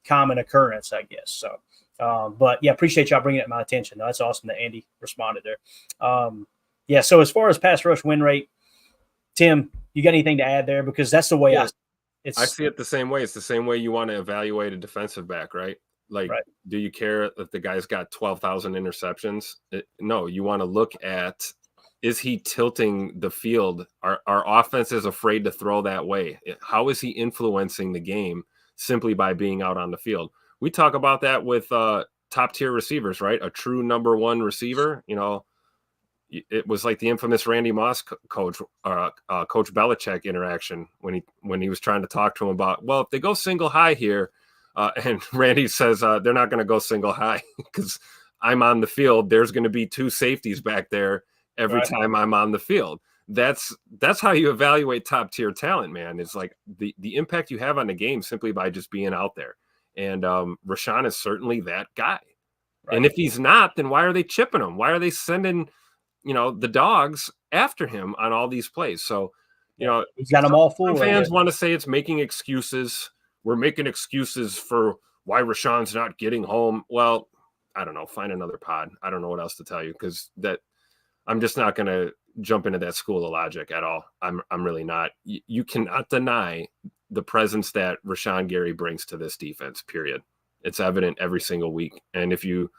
common occurrence, I guess. So, but yeah, appreciate y'all bringing it to my attention. That's awesome that Andy responded there. Yeah. So as far as pass rush win rate, Tim, you got anything to add there? Because that's the way I see it the same way. It's the same way you want to evaluate a defensive back, right? Like, right. Do you care if the guy's got 12,000 interceptions? No, you want to look at, is he tilting the field? Our offense is afraid to throw that way. How is he influencing the game simply by being out on the field? We talk about that with top tier receivers, right? A true number one receiver, it was like the infamous Randy Moss coach Belichick interaction when he was trying to talk to him about, well, if they go single high here, and Randy says they're not going to go single high because I'm on the field. There's going to be two safeties back there every time I'm on the field. That's how you evaluate top tier talent, man. It's like the impact you have on the game simply by just being out there. And Rashan is certainly that guy. Right. And if he's not, then why are they chipping him? Why are they sending the dogs after him on all these plays? So, he's got them all full. Fans want to say it's making excuses. We're making excuses for why Rashan's not getting home. Well, I don't know. Find another pod. I don't know what else to tell you, because I'm just not going to jump into that school of logic at all. I'm really not. You cannot deny the presence that Rashan Gary brings to this defense, period. It's evident every single week. And if you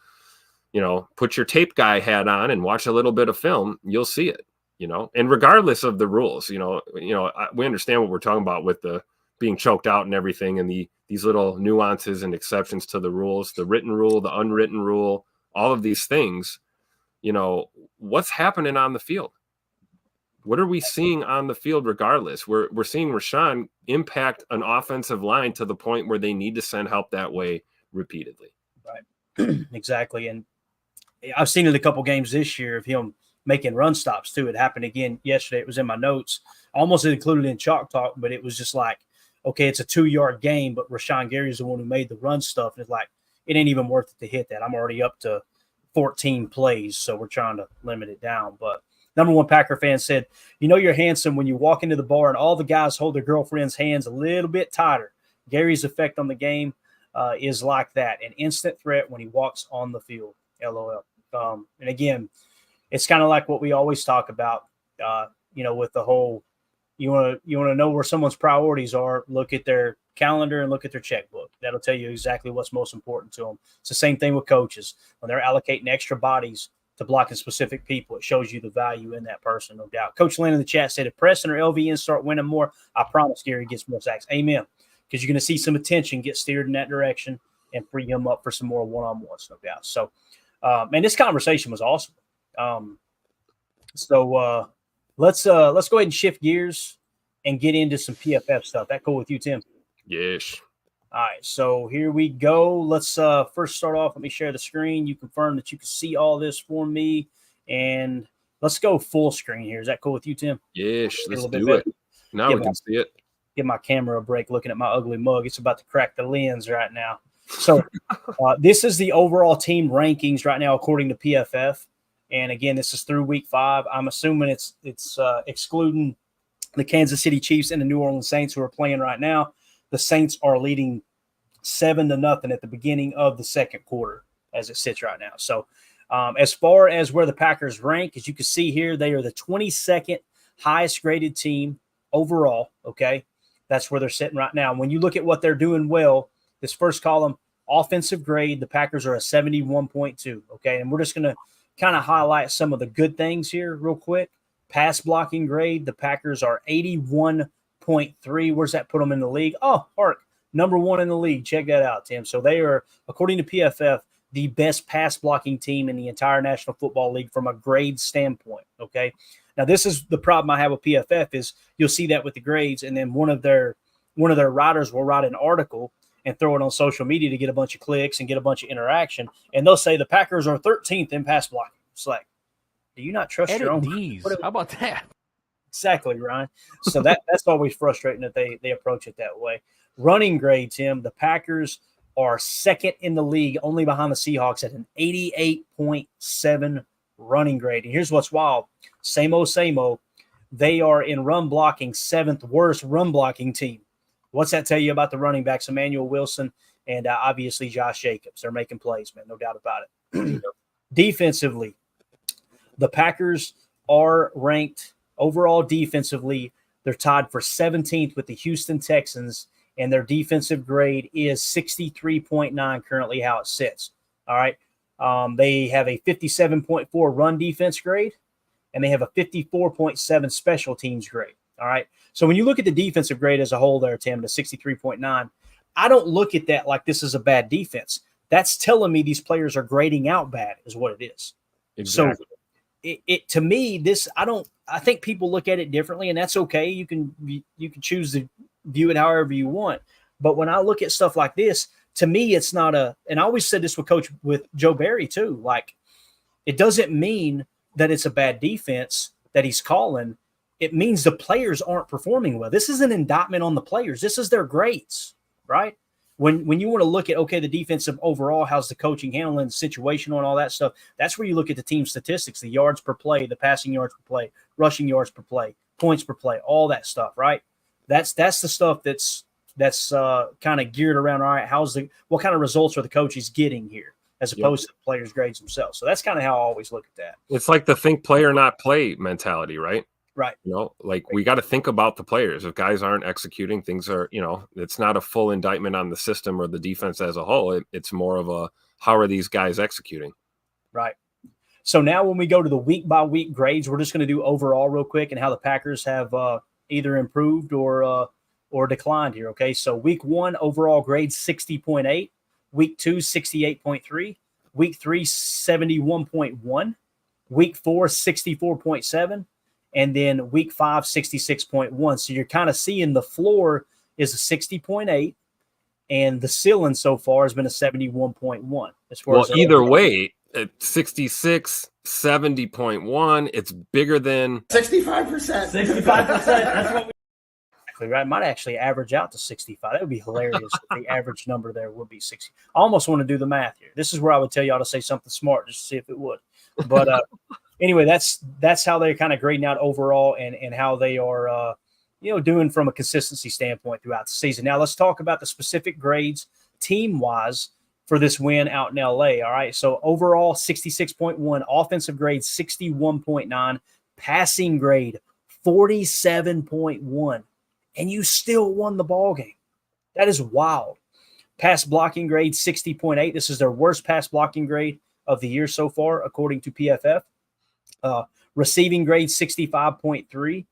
put your tape guy hat on and watch a little bit of film, you'll see it, and regardless of the rules, we understand what we're talking about with the being choked out and everything, and these little nuances and exceptions to the rules, the written rule, the unwritten rule, all of these things, what's happening on the field? What are we seeing on the field regardless? We're seeing Rashan impact an offensive line to the point where they need to send help that way repeatedly. Right. Exactly. And I've seen it a couple games this year of him making run stops too. It happened again yesterday. It was in my notes, almost included in Chalk Talk, but it was just like, okay, it's a 2-yard game, but Rashan Gary is the one who made the run stuff. And it's like, it ain't even worth it to hit that. I'm already up to 14 plays, so we're trying to limit it down. But number one Packer fan said, you're handsome when you walk into the bar and all the guys hold their girlfriend's hands a little bit tighter. Gary's effect on the game is like that, an instant threat when he walks on the field. LOL. And again, it's kind of like what we always talk about, with the whole, you want to know where someone's priorities are, look at their calendar and look at their checkbook. That'll tell you exactly what's most important to them. It's the same thing with coaches. When they're allocating extra bodies to blocking specific people, it shows you the value in that person, no doubt. Coach Lynn in the chat said, if Preston or LVN start winning more, I promise Gary gets more sacks. Amen. Because you're going to see some attention get steered in that direction and free him up for some more one-on-ones, no doubt. So, man, this conversation was awesome. Let's go ahead and shift gears and get into some PFF stuff. That cool with you, Tim? Yes. All right, so here we go. Let's first start off. Let me share the screen. You confirm that you can see all this for me, and let's go full screen here. Is that cool with you, Tim? Yes, let's do it. Now we can see it. Give my camera a break looking at my ugly mug. It's about to crack the lens right now. So this is the overall team rankings right now according to PFF. And again, this is through week 5. I'm assuming it's excluding the Kansas City Chiefs and the New Orleans Saints who are playing right now. The Saints are leading 7-0 at the beginning of the second quarter as it sits right now. So as far as where the Packers rank, as you can see here, they are the 22nd highest graded team overall. Okay. That's where they're sitting right now. When you look at what they're doing well, this first column, offensive grade, the Packers are a 71.2. Okay. And we're just going to kind of highlight some of the good things here real quick. Pass blocking grade, the Packers are 81.3. Where's that put them in the league? Oh, Hark, number 1 in the league. Check that out, Tim. So they are, according to PFF, the best pass blocking team in the entire National Football League from a grade standpoint. Okay. Now, this is the problem I have with PFF is you'll see that with the grades, and then one of their writers will write an article and throw it on social media to get a bunch of clicks and get a bunch of interaction, and they'll say the Packers are 13th in pass blocking. It's like, do you not trust your own? How about that? Exactly, Ryan. So that's always frustrating that they approach it that way. Running grade, Tim, the Packers are second in the league, only behind the Seahawks at an 88.7 running grade. And here's what's wild. Same old. They are in run blocking 7th worst run blocking team. What's that tell you about the running backs? Emmanuel Wilson and obviously Josh Jacobs. They're making plays, man, no doubt about it. Defensively, the Packers are ranked overall defensively. They're tied for 17th with the Houston Texans, and their defensive grade is 63.9 currently how it sits. All right. They have a 57.4 run defense grade, and they have a 54.7 special teams grade. All right. So when you look at the defensive grade as a whole there, Tim, the 63.9, I don't look at that like this is a bad defense. That's telling me these players are grading out bad is what it is. Exactly. So it to me, I think people look at it differently, and that's okay. You can choose to view it however you want. But when I look at stuff like this, to me, it's not and I always said this with Joe Barry too, like it doesn't mean that it's a bad defense that he's calling. It means the players aren't performing well. This is an indictment on the players. This is their grades, right? When you want to look at, okay, the defensive overall, how's the coaching handling, situational and all that stuff, that's where you look at the team statistics, the yards per play, the passing yards per play, rushing yards per play, points per play, all that stuff, right? That's the stuff that's kind of geared around, all right, what kind of results are the coaches getting here as opposed to the players' grades themselves. So that's kind of how I always look at that. It's like the think play or not play mentality, right? Right. Like we got to think about the players. If guys aren't executing, things are, it's not a full indictment on the system or the defense as a whole. It's more of a, how are these guys executing? Right. So now when we go to the week by week grades, we're just going to do overall real quick and how the Packers have either improved or declined here. Okay. So week 1 overall grade 60.8, week 2 68.3, week 3 71.1, week 4 64.7. And then week 5, 66.1. So you're kind of seeing the floor is a 60.8, and the ceiling so far has been a 71.1. As far as either way, at 66, 70.1, it's bigger than 65%. 65%. That's what we right. Might actually average out to 65. That would be hilarious if the average number there would be 60. I almost want to do the math here. This is where I would tell y'all to say something smart just to see if it would. But anyway, that's how they're kind of grading out overall and how they are, doing from a consistency standpoint throughout the season. Now let's talk about the specific grades team-wise for this win out in LA. All right. So overall 66.1, offensive grade 61.9, passing grade 47.1, and you still won the ball game. That is wild. Pass blocking grade 60.8. This is their worst pass blocking grade of the year so far, according to PFF. Receiving grade 65.3.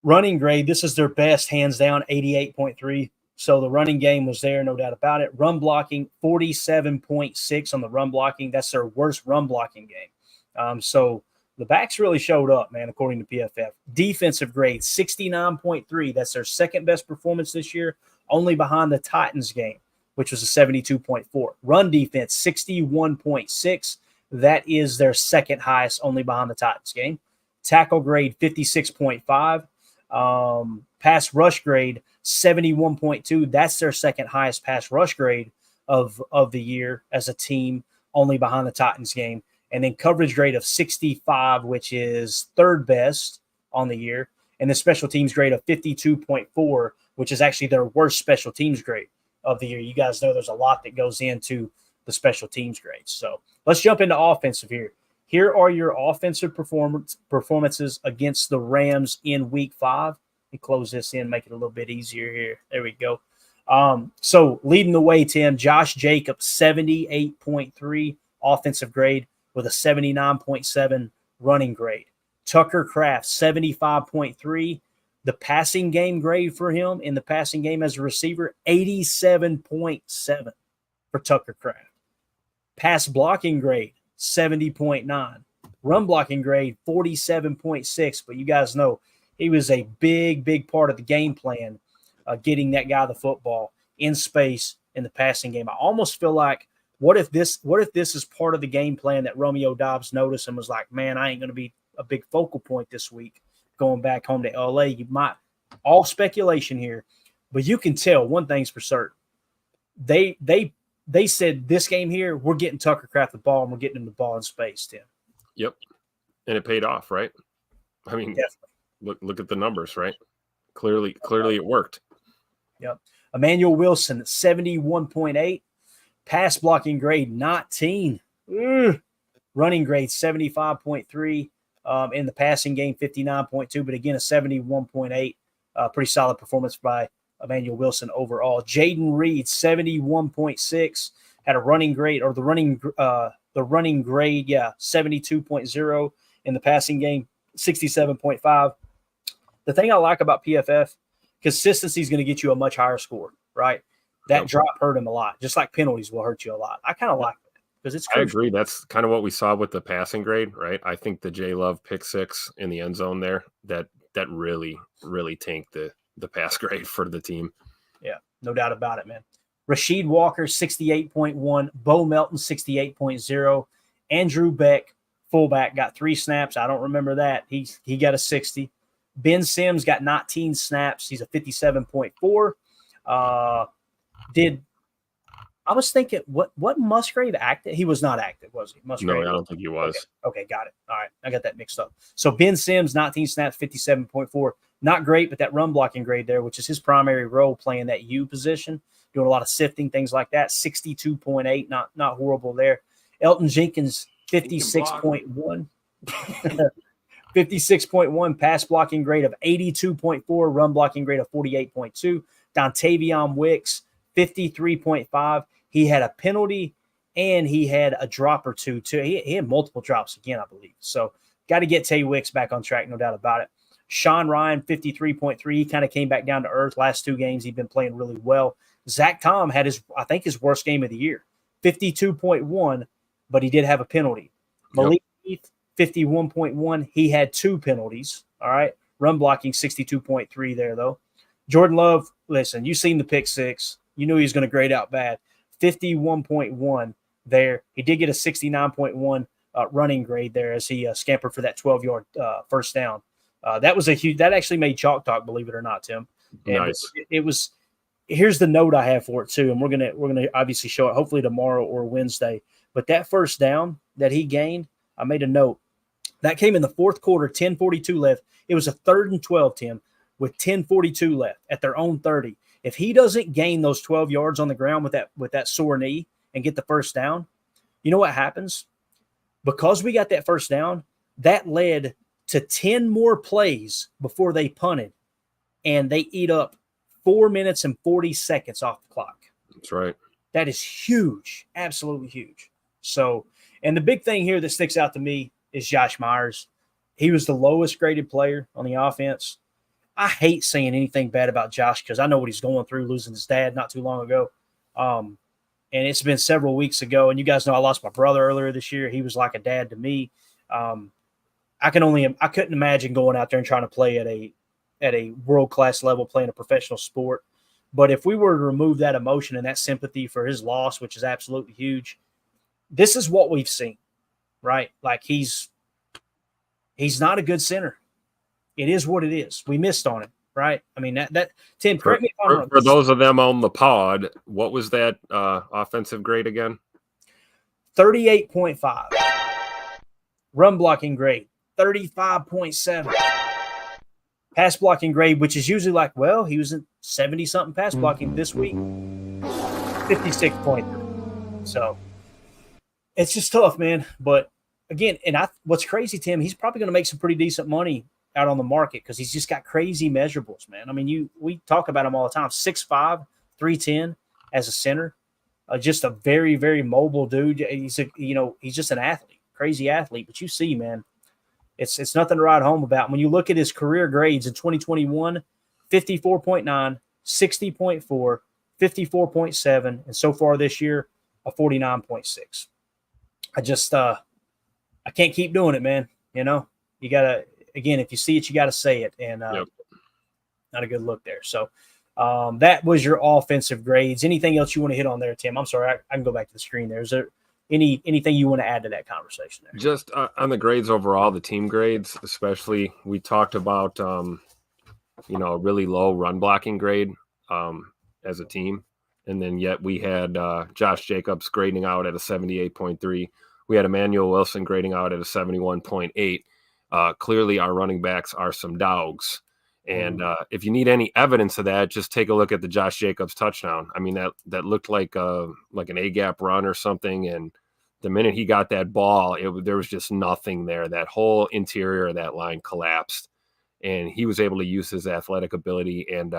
Running grade, this is their best, hands down, 88.3. So the running game was there, no doubt about it. Run blocking, 47.6 on the run blocking. That's their worst run blocking game. So the backs really showed up, man, according to PFF. Defensive grade, 69.3. That's their second best performance this year, only behind the Titans game, which was a 72.4. Run defense, 61.6. That is their second highest, only behind the Titans game. Tackle grade, 56.5. Pass rush grade, 71.2. That's their second highest pass rush grade of the year as a team, only behind the Titans game. And then coverage grade of 65, which is third best on the year. And the special teams grade of 52.4, which is actually their worst special teams grade of the year. You guys know there's a lot that goes into the special teams grades. So let's jump into offensive here. Here are your offensive performances against the Rams in week 5. Let me close this in, make it a little bit easier here. There we go. So leading the way, Tim, Josh Jacobs, 78.3 offensive grade with a 79.7 running grade. Tucker Kraft, 75.3. The passing game grade for him in the passing game as a receiver, 87.7 for Tucker Kraft. Pass blocking grade, 70.9. Run blocking grade, 47.6. But you guys know he was a big, big part of the game plan, getting that guy the football in space in the passing game. I almost feel like, what if this is part of the game plan that Romeo Doubs noticed and was like, man, I ain't going to be a big focal point this week going back home to LA. You might, all speculation here, but you can tell one thing's for certain. They said this game here, we're getting Tucker Kraft the ball and we're getting him the ball in space, Tim. Yep. And it paid off, right? I mean, definitely. Look at the numbers, right? Clearly it worked. Yep. Emmanuel Wilson, 71.8. Pass blocking grade, 19. Running grade, 75.3. In the passing game, 59.2. But again, a 71.8. Pretty solid performance by Emmanuel Wilson overall. Jaden Reed, 71.6. Had a running grade, or the running grade, 72.0. In the passing game, 67.5. The thing I like about PFF, consistency is going to get you a much higher score, right? That drop hurt him a lot, just like penalties will hurt you a lot. I kind of like it because it's crucial. I agree. That's kind of what we saw with the passing grade, right? I think the J Love pick six in the end zone there, that really, really tanked the pass grade for the team. Yeah, no doubt about it, man. Rasheed Walker, 68.1. Bo Melton, 68.0. Andrew Beck, fullback, got 3 snaps. I don't remember that. He got a 60. Ben Sims got 19 snaps. He's a 57.4. I was thinking, what Musgrave active? He was not active, was he? Musgrave? No, I don't think he was. Okay, got it. All right, I got that mixed up. So Ben Sims, 19 snaps, 57.4. Not great, but that run blocking grade there, which is his primary role, playing that U position, doing a lot of sifting, things like that. 62.8, not horrible there. Elton Jenkins, 56.1. 56.1, pass blocking grade of 82.4, run blocking grade of 48.2. Dontavion Wicks, 53.5. He had a penalty and he had a drop or two too. He had multiple drops again, I believe. So got to get Tay Wicks back on track, no doubt about it. Sean Ryan, 53.3. He kind of came back down to earth. Last 2 games, he's been playing really well. Zach Tom had his worst game of the year, 52.1, but he did have a penalty. Malik Heath, 51.1. He had 2 penalties. All right. Run blocking, 62.3 there, though. Jordan Love, listen, you seen the pick 6. You knew he was going to grade out bad. 51.1 there. He did get a 69.1 running grade there as he scampered for that 12-yard first down. That actually made Chalk Talk, believe it or not, Tim. And nice. It was. Here's the note I have for it too, and we're gonna obviously show it hopefully tomorrow or Wednesday. But that first down that he gained, I made a note. That came in the 4th quarter, 10:42 left. It was a 3rd and 12, Tim, with 10:42 left at their own 30. If he doesn't gain those 12 yards on the ground with that sore knee and get the first down, you know what happens? Because we got that first down, that led to 10 more plays before they punted, and they eat up 4 minutes and 40 seconds off the clock. That's right. That is huge, absolutely huge. So, and the big thing here that sticks out to me is Josh Myers. He was the lowest graded player on the offense. I hate saying anything bad about Josh because I know what he's going through, losing his dad not too long ago. And it's been several weeks ago. And you guys know I lost my brother earlier this year. He was like a dad to me. I couldn't imagine going out there and trying to play at a world-class level, playing a professional sport. But if we were to remove that emotion and that sympathy for his loss, which is absolutely huge, this is what we've seen, right? Like he's not a good center. It is what it is. We missed on it, right? I mean, that Tim, correct me if I'm wrong. For those of them on the pod, what was that offensive grade again? 38.5. Run blocking grade, 35.7. Pass blocking grade, which is usually like, well, he was in 70-something pass blocking this week, 56.3. So it's just tough, man. But again, what's crazy, Tim, he's probably going to make some pretty decent money out on the market because he's just got crazy measurables, man. I mean, we talk about him all the time. 6'5", 310 as a center, just a very, very mobile dude. He's just an athlete, crazy athlete. But you see, man, it's nothing to write home about. When you look at his career grades in 2021, 54.9, 60.4, 54.7, and so far this year, a 49.6. I just I can't keep doing it, man. You know, you gotta. Again, if you see it, you got to say it, and not a good look there. So that was your offensive grades. Anything else you want to hit on there, Tim? I'm sorry, I can go back to the screen there. Is there anything you want to add to that conversation there? Just on the grades overall, the team grades, especially, we talked about a really low run blocking grade as a team, and then yet we had Josh Jacobs grading out at a 78.3. We had Emmanuel Wilson grading out at a 71.8. Clearly, our running backs are some dogs. And if you need any evidence of that, just take a look at the Josh Jacobs touchdown. I mean, that looked like an A-gap run or something. And the minute he got that ball, there was just nothing there. That whole interior of that line collapsed, and he was able to use his athletic ability and,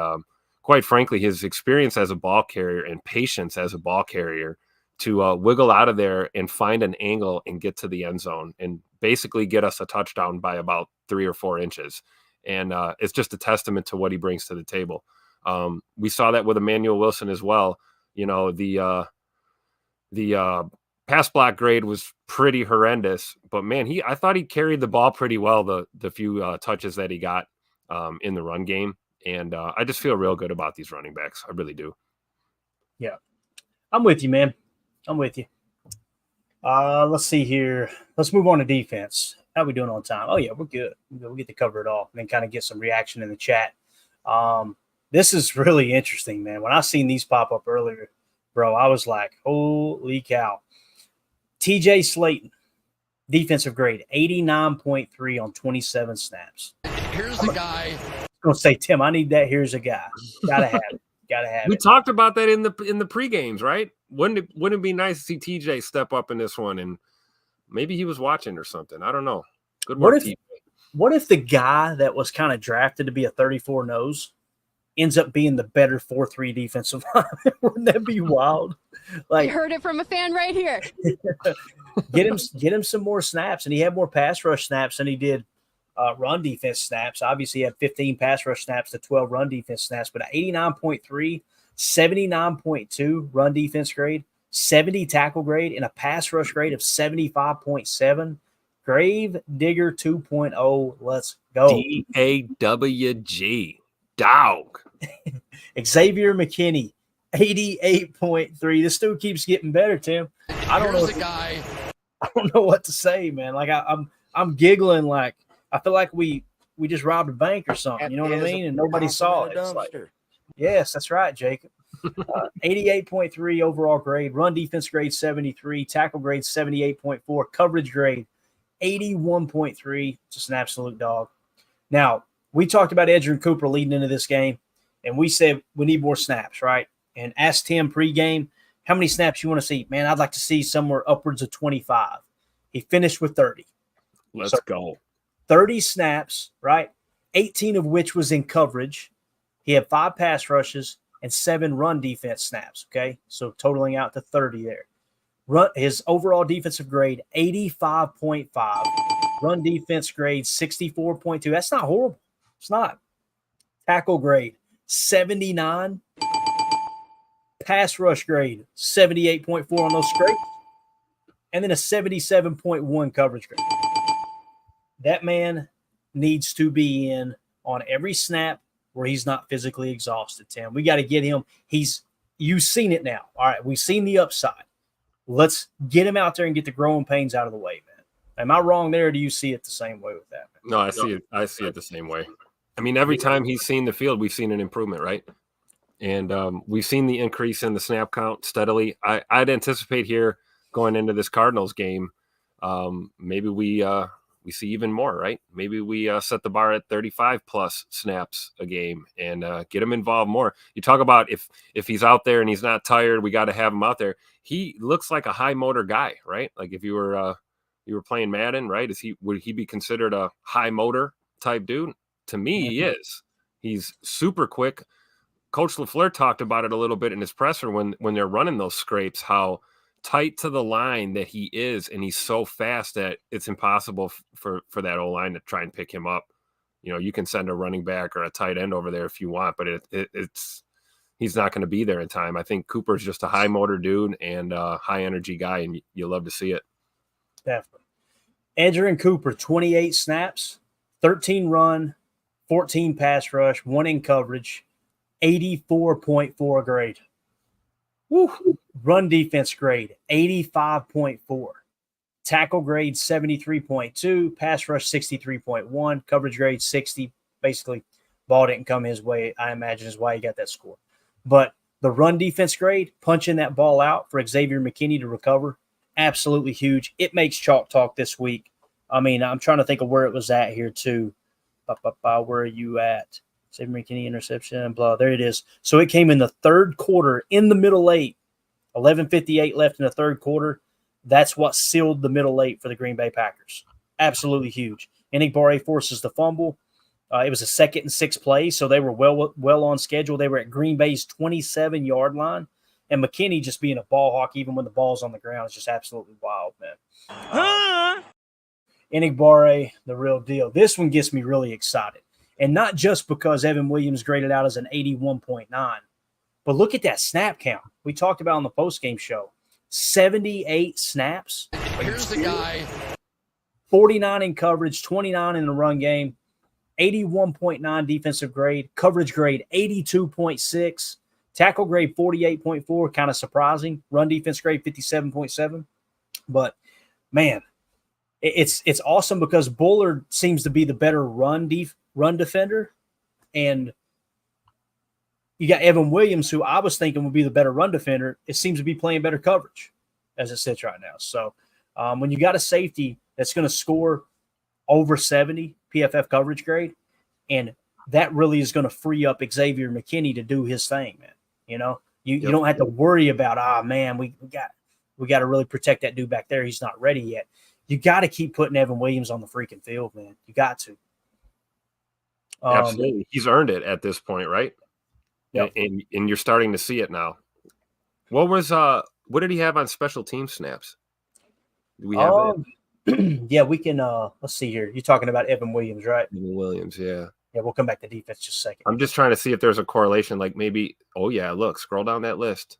quite frankly, his experience as a ball carrier and patience as a ball carrier to wiggle out of there and find an angle and get to the end zone and basically get us a touchdown by about 3 or 4 inches. And it's just a testament to what he brings to the table. We saw that with Emmanuel Wilson as well. You know, the pass block grade was pretty horrendous, but man, I thought he carried the ball pretty well the few touches that he got in the run game. And I just feel real good about these running backs. I really do. Yeah, I'm with you, man. I'm with you. Let's see here. Let's move on to defense. How are we doing on time? Oh, yeah, we're good. We'll get to cover it all and then kind of get some reaction in the chat. This is really interesting, man. When I seen these pop up earlier, bro, I was like, holy cow. TJ Slayton, defensive grade, 89.3 on 27 snaps. Here's the guy. I'm going to say, Tim, I need that. Here's a guy. Got to have it. Got to have We it. talked about that in the pre-games, right? Wouldn't it be nice to see TJ step up in this one? And maybe he was watching or something. I don't know. Good work, TJ. What if the guy that was kind of drafted to be a 34 nose ends up being the better 4-3 defensive lineman? Wouldn't that be wild? Like, You heard it from a fan right here. get him some more snaps, and he had more pass rush snaps than he did run defense snaps. Obviously, he had 15 pass rush snaps to 12 run defense snaps, but 89.3, 79.2 run defense grade, 70 tackle grade, and a pass rush grade of 75.7. Grave Digger 2.0. Let's go. DAWG. Dog. Xavier McKinney, 88.3. This dude keeps getting better, Tim. I don't know. Here's the guy. I don't know what to say, man. Like I'm giggling like I feel like we just robbed a bank or something. You know what I mean? And nobody saw it. It's like, yes, that's right, Jacob. 88.3 overall grade, run defense grade 73, tackle grade 78.4, coverage grade 81.3. Just an absolute dog. Now, we talked about Edgerrin Cooper leading into this game, and we said we need more snaps, right? And asked Tim pregame, how many snaps you want to see? Man, I'd like to see somewhere upwards of 25. He finished with 30. Let's go. 30 snaps, right? 18 of which was in coverage. He had 5 pass rushes and 7 run defense snaps, okay? So totaling out to 30 there. His overall defensive grade, 85.5. Run defense grade, 64.2. That's not horrible. It's not. Tackle grade, 79. Pass rush grade, 78.4 on those scrapes. And then a 77.1 coverage grade. That man needs to be in on every snap where he's not physically exhausted, Tim. We got to get him. You've seen it now. All right, we've seen the upside. Let's get him out there and get the growing pains out of the way, man. Am I wrong there, or do you see it the same way with that, man? No, I see it the same way. I mean, every time he's seen the field, we've seen an improvement, right? And we've seen the increase in the snap count steadily. I'd anticipate here going into this Cardinals game, maybe we see even more, right? Maybe we set the bar at 35 plus snaps a game and get him involved more. You talk about if he's out there and he's not tired, we got to have him out there. He looks like a high motor guy, right? Like if you were playing Madden, right? Would he be considered a high motor type dude? To me, he is. He's super quick. Coach LaFleur talked about it a little bit in his presser when they're running those scrapes, how tight to the line that he is, and he's so fast that it's impossible for that O-line to try and pick him up. You know, you can send a running back or a tight end over there if you want, but he's not going to be there in time. I think Cooper's just a high motor dude and a high energy guy, and you love to see it. Definitely. Edgerrin Cooper, 28 snaps, 13 run, 14 pass rush, 1 in coverage, 84.4 grade. Woo. Run defense grade, 85.4. Tackle grade, 73.2. Pass rush, 63.1. Coverage grade, 60. Basically, ball didn't come his way, I imagine, is why he got that score. But the run defense grade, punching that ball out for Xavier McKinney to recover, absolutely huge. It makes chalk talk this week. I mean, I'm trying to think of where it was at here, too. Where are you at? Save McKinney interception, blah. There it is. So it came in the third quarter, in the middle eight, 11:58 left in the third quarter. That's what sealed the middle eight for the Green Bay Packers. Absolutely huge. Enigbare forces the fumble. It was a 2nd and 6 play, so they were well on schedule. They were at Green Bay's 27-yard line. And McKinney just being a ball hawk, even when the ball's on the ground, is just absolutely wild, man. Enigbare, the real deal. This one gets me really excited. And not just because Evan Williams graded out as an 81.9, but look at that snap count. We talked about on the postgame show. 78 snaps. Here's the guy. 49 in coverage, 29 in the run game, 81.9 defensive grade, coverage grade 82.6, tackle grade 48.4, kind of surprising. Run defense grade 57.7. But, man, it's awesome because Bullard seems to be the better run defender, and you got Evan Williams, who I was thinking would be the better run defender. It seems to be playing better coverage as it sits right now. So when you got a safety that's going to score over 70 PFF coverage grade, and that really is going to free up Xavier McKinney to do his thing, man. You know, you don't have to worry about, man, we got to really protect that dude back there. He's not ready yet. You got to keep putting Evan Williams on the freaking field, man. You got to. Absolutely. He's earned it at this point, right? Yep. And you're starting to see it now. What did he have on special team snaps? Do we have that? Yeah, we can let's see here. You're talking about Evan Williams, right? Evan Williams, yeah. Yeah, we'll come back to defense just a second. I'm just trying to see if there's a correlation, like maybe, oh yeah, look, scroll down that list.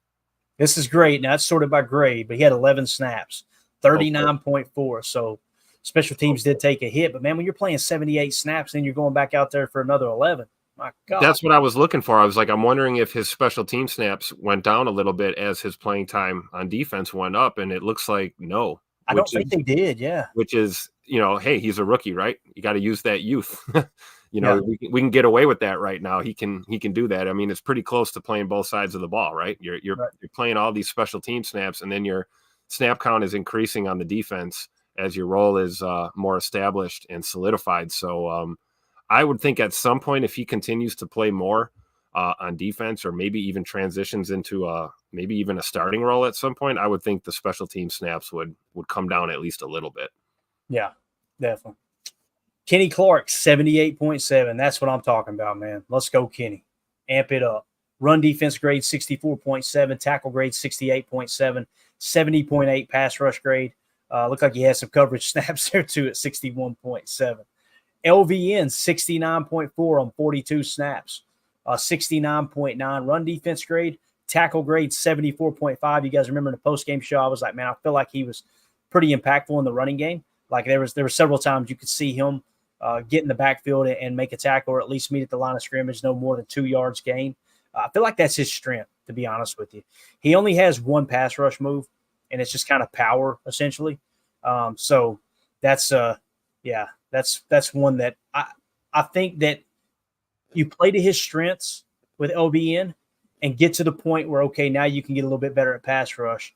This is great. Now it's sorted by grade, but he had 11 snaps, 39.4. So special teams did take a hit, but man, when you're playing 78 snaps and you're going back out there for another 11, my God. That's what I was looking for. I was like, I'm wondering if his special team snaps went down a little bit as his playing time on defense went up, and it looks like no. I don't think they did, yeah. Which is, hey, he's a rookie, right? You got to use that youth. We can get away with that right now. He can do that. I mean, it's pretty close to playing both sides of the ball, right? You're playing all these special team snaps, and then your snap count is increasing on the defense as your role is more established and solidified. So I would think at some point, if he continues to play more on defense, or maybe even transitions into maybe even a starting role at some point, I would think the special team snaps would come down at least a little bit. Yeah, definitely. Kenny Clark, 78.7. That's what I'm talking about, man. Let's go, Kenny. Amp it up. Run defense grade 64.7, tackle grade 68.7, 70.8 pass rush grade. Looked like he had some coverage snaps there too at 61.7. LVN 69.4 on 42 snaps, 69.9 run defense grade, tackle grade 74.5. You guys remember in the post-game show, I was like, man, I feel like he was pretty impactful in the running game. Like there were several times you could see him get in the backfield and make a tackle, or at least meet at the line of scrimmage, no more than 2 yards gain. I feel like that's his strength, to be honest with you. He only has one pass rush move, and it's just kind of power, essentially. So that's one that I think that you play to his strengths with LBN and get to the point where, okay, now you can get a little bit better at pass rush.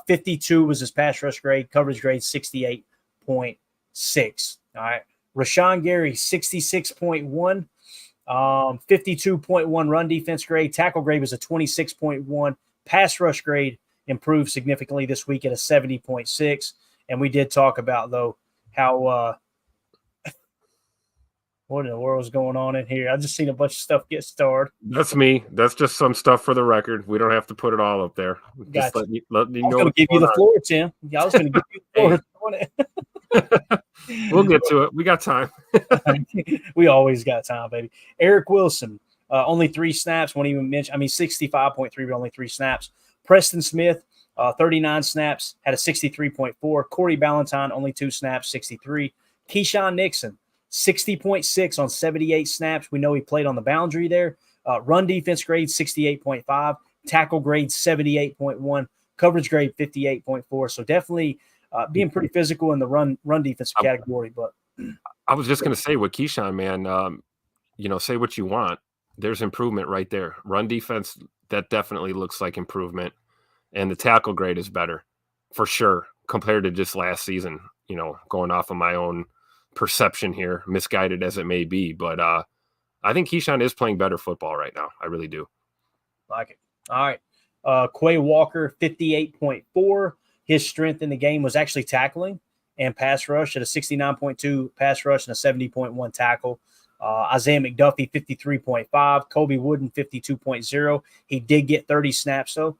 52 was his pass rush grade, coverage grade 68.6. All right. Rashan Gary, 66.1. 52.1 run defense grade. Tackle grade was a 26.1. Pass rush grade improved significantly this week at a 70.6. And we did talk about, though, how what in the world is going on in here? I just seen a bunch of stuff get started. That's me. That's just some stuff for the record. We don't have to put it all up there. Just Gotcha. let me know. I was going to give you the floor, Tim. Yeah, I was going to give you the floor on it. We'll get to it. We got time. We always got time, baby. Eric Wilson, only 3 snaps. Won't even mention. 65.3, but only 3 snaps. Preston Smith, 39 snaps, had a 63.4. Corey Ballantyne, only 2 snaps, 63. Keyshawn Nixon, 60.6 on 78 snaps. We know he played on the boundary there. Run defense grade 68.5. Tackle grade 78.1. Coverage grade 58.4. So definitely being pretty physical in the run defensive category. But I was just going to say with Keyshawn, man, say what you want. There's improvement right there. Run defense, that definitely looks like improvement. And the tackle grade is better for sure compared to just last season, going off of my own perception here, misguided as it may be. But I think Keyshawn is playing better football right now. I really do. Like it. All right. Quay Walker, 58.4. His strength in the game was actually tackling and pass rush at a 69.2 pass rush and a 70.1 tackle. Isaiah McDuffie, 53.5. Kobe Wooden, 52.0. He did get 30 snaps, though.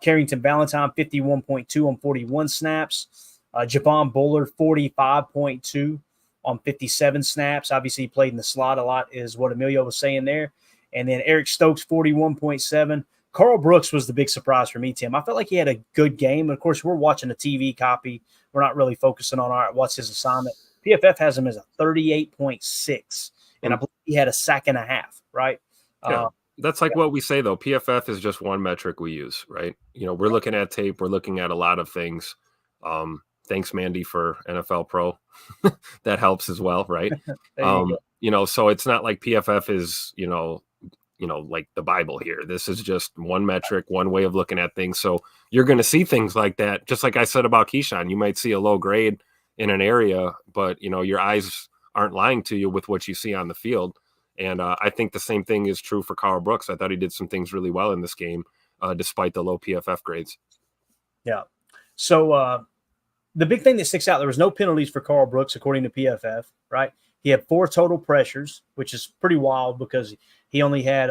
Carrington Valentine, 51.2 on 41 snaps. Javon Bullard, 45.2 on 57 snaps. Obviously, he played in the slot a lot, is what Emilio was saying there. And then Eric Stokes, 41.7. Carl Brooks was the big surprise for me, Tim. I felt like he had a good game. Of course, we're watching a TV copy. We're not really focusing on, all right, what's his assignment. PFF has him as a 38.6, and I believe he had a sack and a half, right? Yeah, that's like what we say, though. PFF is just one metric we use, right? You know, we're looking at tape. We're looking at a lot of things. Thanks, Mandy, for NFL Pro. That helps as well, right? You know, so it's not like PFF is, you know, like the Bible here. This is just one metric, one way of looking at things. So you're going to see things like that. Just like I said about Keyshawn, you might see a low grade in an area, but, you know, your eyes aren't lying to you with what you see on the field. And I think the same thing is true for Carl Brooks. I thought he did some things really well in this game, despite the low PFF grades. Yeah. So the big thing that sticks out, there was no penalties for Carl Brooks, according to PFF, right? He had 4 total pressures, which is pretty wild because he only had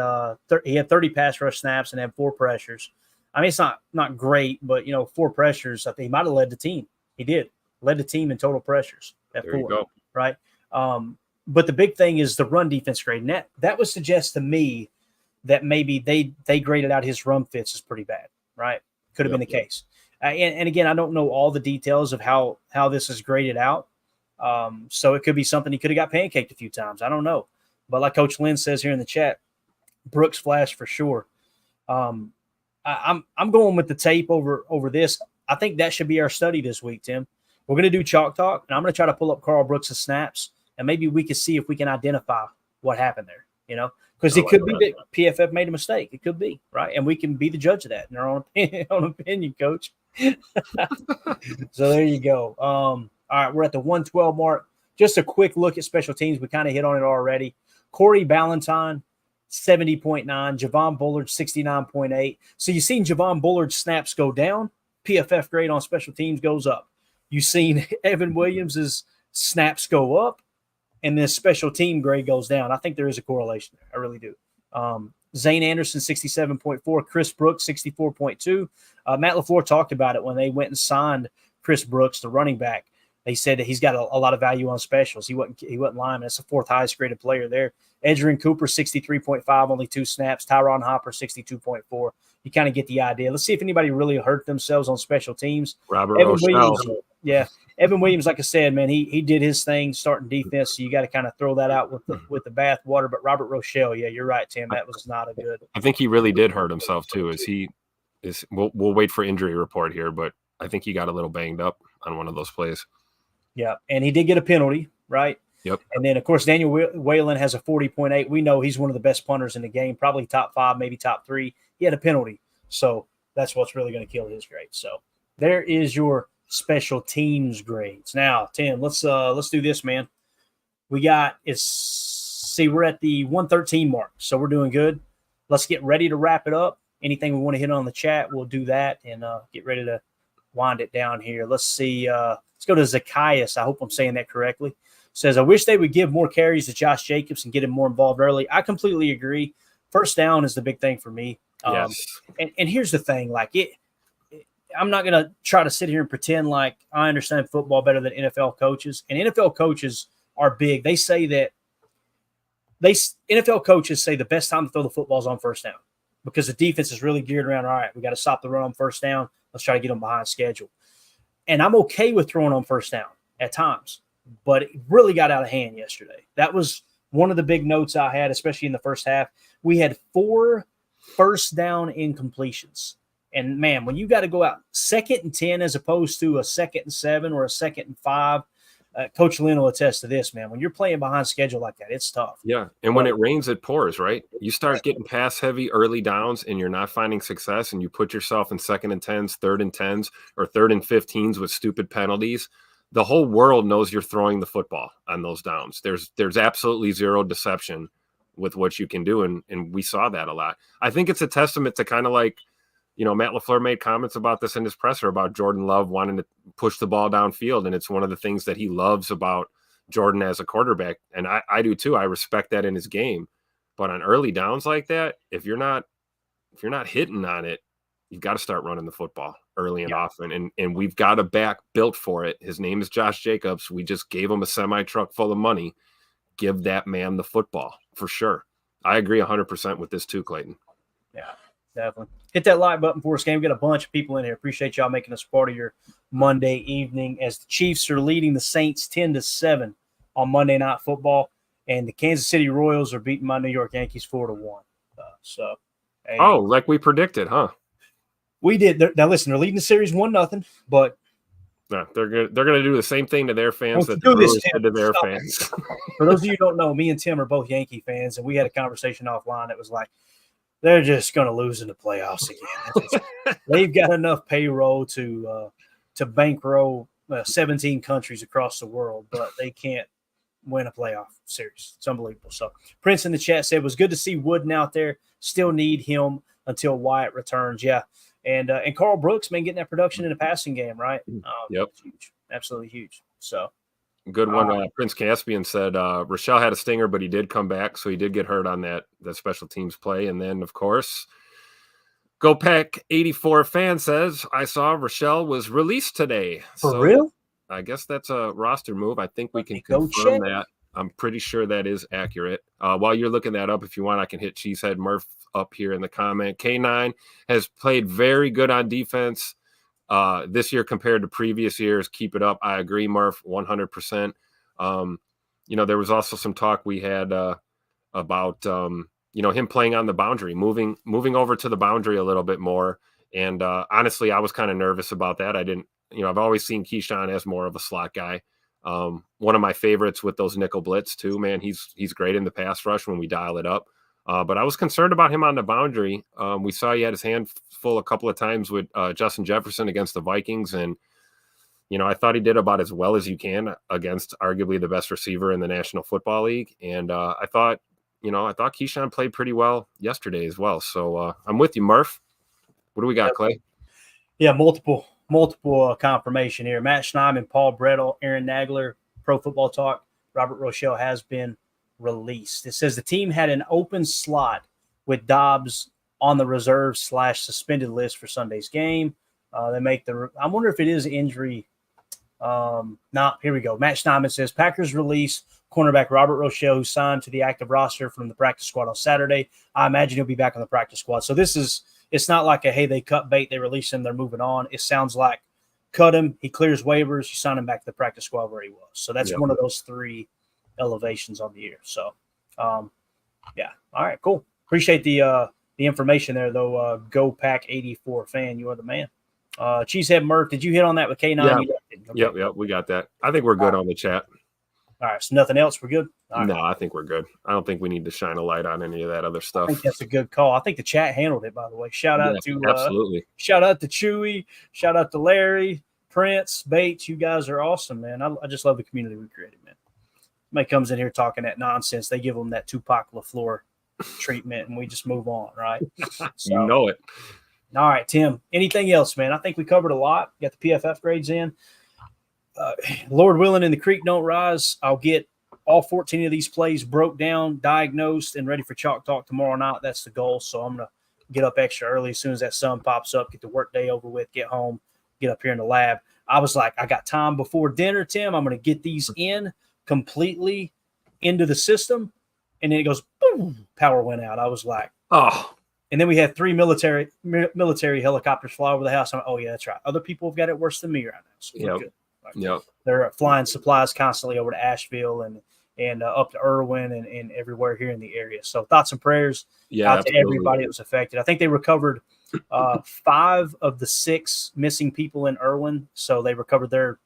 30 pass rush snaps and had 4 pressures. I mean, it's not great, but, you know, 4 pressures, I think he might have led the team. He did. Led the team in total pressures at 4. You go. Right? But the big thing is the run defense grade. And that would suggest to me that maybe they graded out his run fits as pretty bad, right? Could have been the case. And again, I don't know all the details of how this is graded out. So it could be something he could have got pancaked a few times. I don't know. But like Coach Lynn says here in the chat, Brooks flash for sure. I'm going with the tape over this. I think that should be our study this week, Tim. We're going to do Chalk Talk, and I'm going to try to pull up Carl Brooks' snaps, and maybe we can see if we can identify what happened there, you know, because it could be that PFF made a mistake. It could be, right? And we can be the judge of that in our own opinion, Coach. So there you go. All right, we're at the 112 mark. Just a quick look at special teams. We kind of hit on it already. Corey Ballantyne, 70.9. Javon Bullard, 69.8. So you've seen Javon Bullard's snaps go down. PFF grade on special teams goes up. You've seen Evan Williams' snaps go up, and this special team grade goes down. I think there is a correlation there. I really do. Zane Anderson, 67.4. Chris Brooks, 64.2. Matt LaFleur talked about it when they went and signed Chris Brooks, the running back. They said that he's got a lot of value on specials. He wasn't lying. That's the 4th highest graded player there. Edgerrin Cooper, 63.5, only 2 snaps. Tyron Hopper, 62.4. You kind of get the idea. Let's see if anybody really hurt themselves on special teams. Robert Rochelle. Yeah. Evan Williams, like I said, man, he did his thing starting defense, so you got to kind of throw that out with the bath water. But Robert Rochelle, yeah, you're right, Tim. That was not a good. I think he really did hurt himself too. We'll wait for injury report here, but I think he got a little banged up on one of those plays. Yeah, and he did get a penalty, right? Yep. And then, of course, Daniel Whalen has a 40.8. We know he's one of the best punters in the game, probably top 5, maybe top 3. He had a penalty, so that's what's really going to kill his grade. So there is your special teams grades. Now, Tim, let's do this, man. We're at the 113 mark, so we're doing good. Let's get ready to wrap it up. Anything we want to hit on the chat, we'll do that and get ready to wind it down here. Let's see. Let's go to Zacchaeus. I hope I'm saying that correctly. Says, I wish they would give more carries to Josh Jacobs and get him more involved early. I completely agree. First down is the big thing for me. Yes. And here's the thing, like I'm not going to try to sit here and pretend like I understand football better than NFL coaches. And NFL coaches are big. They say that NFL coaches say the best time to throw the football is on first down because the defense is really geared around, all right, we got to stop the run on first down. Let's try to get them behind schedule. And I'm okay with throwing on first down at times, but it really got out of hand yesterday. That was one of the big notes I had, especially in the first half. We had 4 first down incompletions. And, man, when you got to go out 2nd and 10 as opposed to a 2nd and 7 or a 2nd and 5, Coach Lynn will attest to this, man. When you're playing behind schedule like that, it's tough. Yeah, and when it rains, it pours, right? You start getting pass-heavy early downs and you're not finding success and you put yourself in 2nd and 10s, 3rd and 10s, or 3rd and 15s with stupid penalties. The whole world knows you're throwing the football on those downs. There's absolutely zero deception with what you can do. And we saw that a lot. I think it's a testament to kind of like, Matt LaFleur made comments about this in his presser about Jordan Love wanting to push the ball downfield. And it's one of the things that he loves about Jordan as a quarterback. And I do too. I respect that in his game. But on early downs like that, if you're not hitting on it, you've got to start running the football early and often. And we've got a back built for it. His name is Josh Jacobs. We just gave him a semi-truck full of money. Give that man the football for sure. I agree 100% with this too, Clayton. Yeah, definitely. Hit that like button for us, game. We got a bunch of people in here. Appreciate y'all making us part of your Monday evening as the Chiefs are leading the Saints 10-7 on Monday Night Football, and the Kansas City Royals are beating my New York Yankees 4-1. Hey, like we predicted, huh? We did. Now listen, they're leading the series 1-0, but no, they're gonna do the same thing to their fans that the do this, Brewers Tim. did to their Stop. fans. For those of you who don't know, me and Tim are both Yankee fans, and we had a conversation offline that was like, they're just going to lose in the playoffs again. They've got enough payroll to bankroll 17 countries across the world, but they can't win a playoff series. It's unbelievable. So Prince in the chat said, it was good to see Wooden out there. Still need him until Wyatt returns. Yeah. And Carl Brooks, man, getting that production in the passing game, right? Yep. Huge. Absolutely huge. So good one. Prince Caspian said Rochelle had a stinger, but he did come back, so he did get hurt on that special teams play. And then, of course, Go Pack 84 fan says, I saw Rochelle was released today. For real? I guess that's a roster move. I think we can go confirm check. that. I'm pretty sure that is accurate. While you're looking that up, if you want, I can hit Cheesehead Murph up here in the comment. K9 has played very good on defense this year compared to previous years. Keep it up. I agree, Murph, 100%. There was also some talk we had about him playing on the boundary, moving over to the boundary a little bit more. And honestly, I was kind of nervous about that. I didn't, I've always seen Keyshawn as more of a slot guy. One of my favorites with those nickel blitz too, man. He's great in the pass rush when we dial it up. But I was concerned about him on the boundary. We saw he had his hand full a couple of times with Justin Jefferson against the Vikings. And, I thought he did about as well as you can against arguably the best receiver in the National Football League. And I thought Keyshawn played pretty well yesterday as well. So I'm with you, Murph. What do we got, Clay? Yeah, multiple confirmation here. Matt Schneidman, Paul Brettel, Aaron Nagler, Pro Football Talk. Robert Rochelle has been released. It says the team had an open slot with Doubs on the reserve / suspended list for Sunday's game. They make I wonder if it is injury. Here we go. Matt Schneidman says Packers release cornerback Robert Rochelle, who signed to the active roster from the practice squad on Saturday. I imagine he'll be back on the practice squad. So it's not like hey, they cut bait, they release him, they're moving on. It sounds like cut him, he clears waivers, you sign him back to the practice squad where he was. So that's one of those three elevations on the year. So, yeah. All right, cool. Appreciate the information there, though. Go Pack 84 fan, you are the man. Cheesehead Murph, did you hit on that with K9? Yeah. Okay. Yep, we got that. I think we're good on the chat. All right, so nothing else. We're good? All no, right. I think we're good. I don't think we need to shine a light on any of that other stuff. I think that's a good call. I think the chat handled it, by the way. Shout out to Chewy. Shout out to Larry, Prince, Bates. You guys are awesome, man. I just love the community we created, man. Somebody comes in here talking that nonsense. They give them that Tupac LaFleur treatment, and we just move on, right? So, you know it. All right, Tim. Anything else, man? I think we covered a lot. Got the PFF grades in. Lord willing, and the creek don't rise, I'll get all 14 of these plays broke down, diagnosed, and ready for Chalk Talk tomorrow night. That's the goal. So I'm going to get up extra early as soon as that sun pops up, get the work day over with, get home, get up here in the lab. I was like, I got time before dinner, Tim. I'm going to get these in completely into the system. And then it goes, boom, power went out. I was like, oh. And then we had 3 military helicopters fly over the house. I'm like, oh, yeah, that's right. Other people have got it worse than me right now. So we're good. Yep. They're flying supplies constantly over to Asheville and up to Irwin and everywhere here in the area. So thoughts and prayers out to everybody that was affected. I think they recovered 5 of the 6 missing people in Irwin. So they recovered their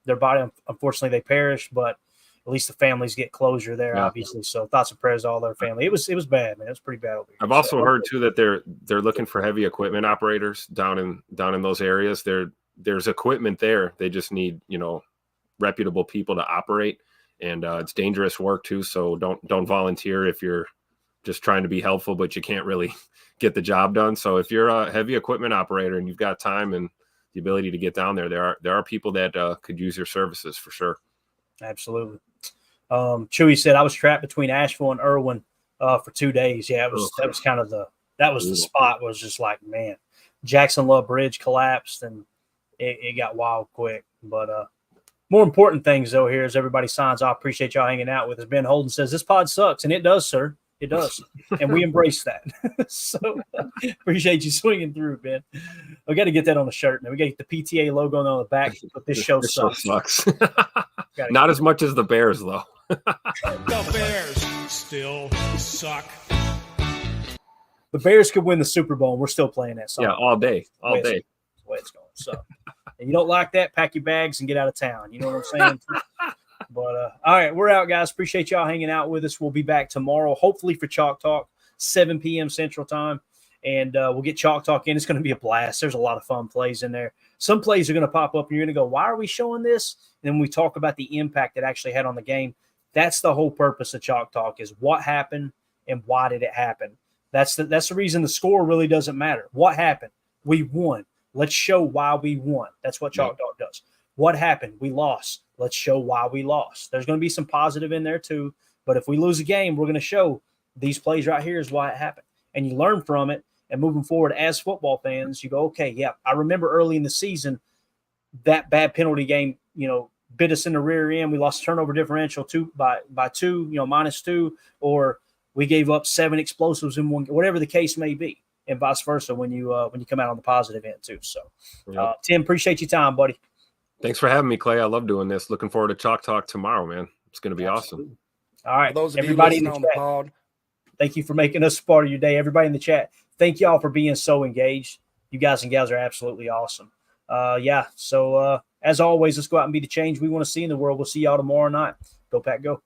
body. Unfortunately, they perished, but at least the families get closure there, obviously. So thoughts and prayers to all their family. It was bad, man. It was pretty bad over here. I've also heard too that they're looking for heavy equipment operators down in those areas. There's equipment there. They just need, reputable people to operate, and it's dangerous work too. So don't volunteer if you're just trying to be helpful, but you can't really get the job done. So if you're a heavy equipment operator and you've got time and the ability to get down there, there are people that could use your services for sure. Absolutely. Chewy said I was trapped between Asheville and Irwin for 2 days. Yeah, that was kind of the spot was just like, man, Jackson Love Bridge collapsed and it got wild quick. But more important things though here as everybody signs off. Appreciate y'all hanging out with us. Ben Holden says this pod sucks, and it does, sir. It does, and we embrace that. So appreciate you swinging through, Ben. We got to get that on the shirt, man. We got to get the PTA logo on the back. But this show sucks. Not as much as the Bears, though. The Bears still suck. The Bears could win the Super Bowl, and we're still playing that song. Yeah, all day. That's the way it's going. So, and you don't like that, pack your bags and get out of town. You know what I'm saying? But all right, we're out, guys. Appreciate y'all hanging out with us. We'll be back tomorrow, hopefully for Chalk Talk, 7 p.m. Central Time. And we'll get Chalk Talk in. It's going to be a blast. There's a lot of fun plays in there. Some plays are going to pop up, and you're going to go, why are we showing this? And then we talk about the impact it actually had on the game. That's the whole purpose of Chalk Talk is what happened and why did it happen. That's the reason the score really doesn't matter. What happened? We won. Let's show why we won. That's what Chalk Talk does. What happened? We lost. Let's show why we lost. There's going to be some positive in there too. But if we lose a game, we're going to show these plays right here is why it happened. And you learn from it. And moving forward as football fans, you go, okay, yeah, I remember early in the season that bad penalty game, bit us in the rear end. We lost turnover differential by 2, -2, or we gave up 7 explosives in one, whatever the case may be, and vice versa when you come out on the positive end too. So, Tim, appreciate your time, buddy. Thanks for having me, Clay. I love doing this. Looking forward to Chalk Talk tomorrow, man. It's going to be awesome. All right, for those of everybody you in the on chat, the pod, thank you for making us part of your day. Everybody in the chat, thank y'all for being so engaged. You guys and gals are absolutely awesome. So as always, let's go out and be the change we want to see in the world. We'll see y'all tomorrow night. Go Pack, go.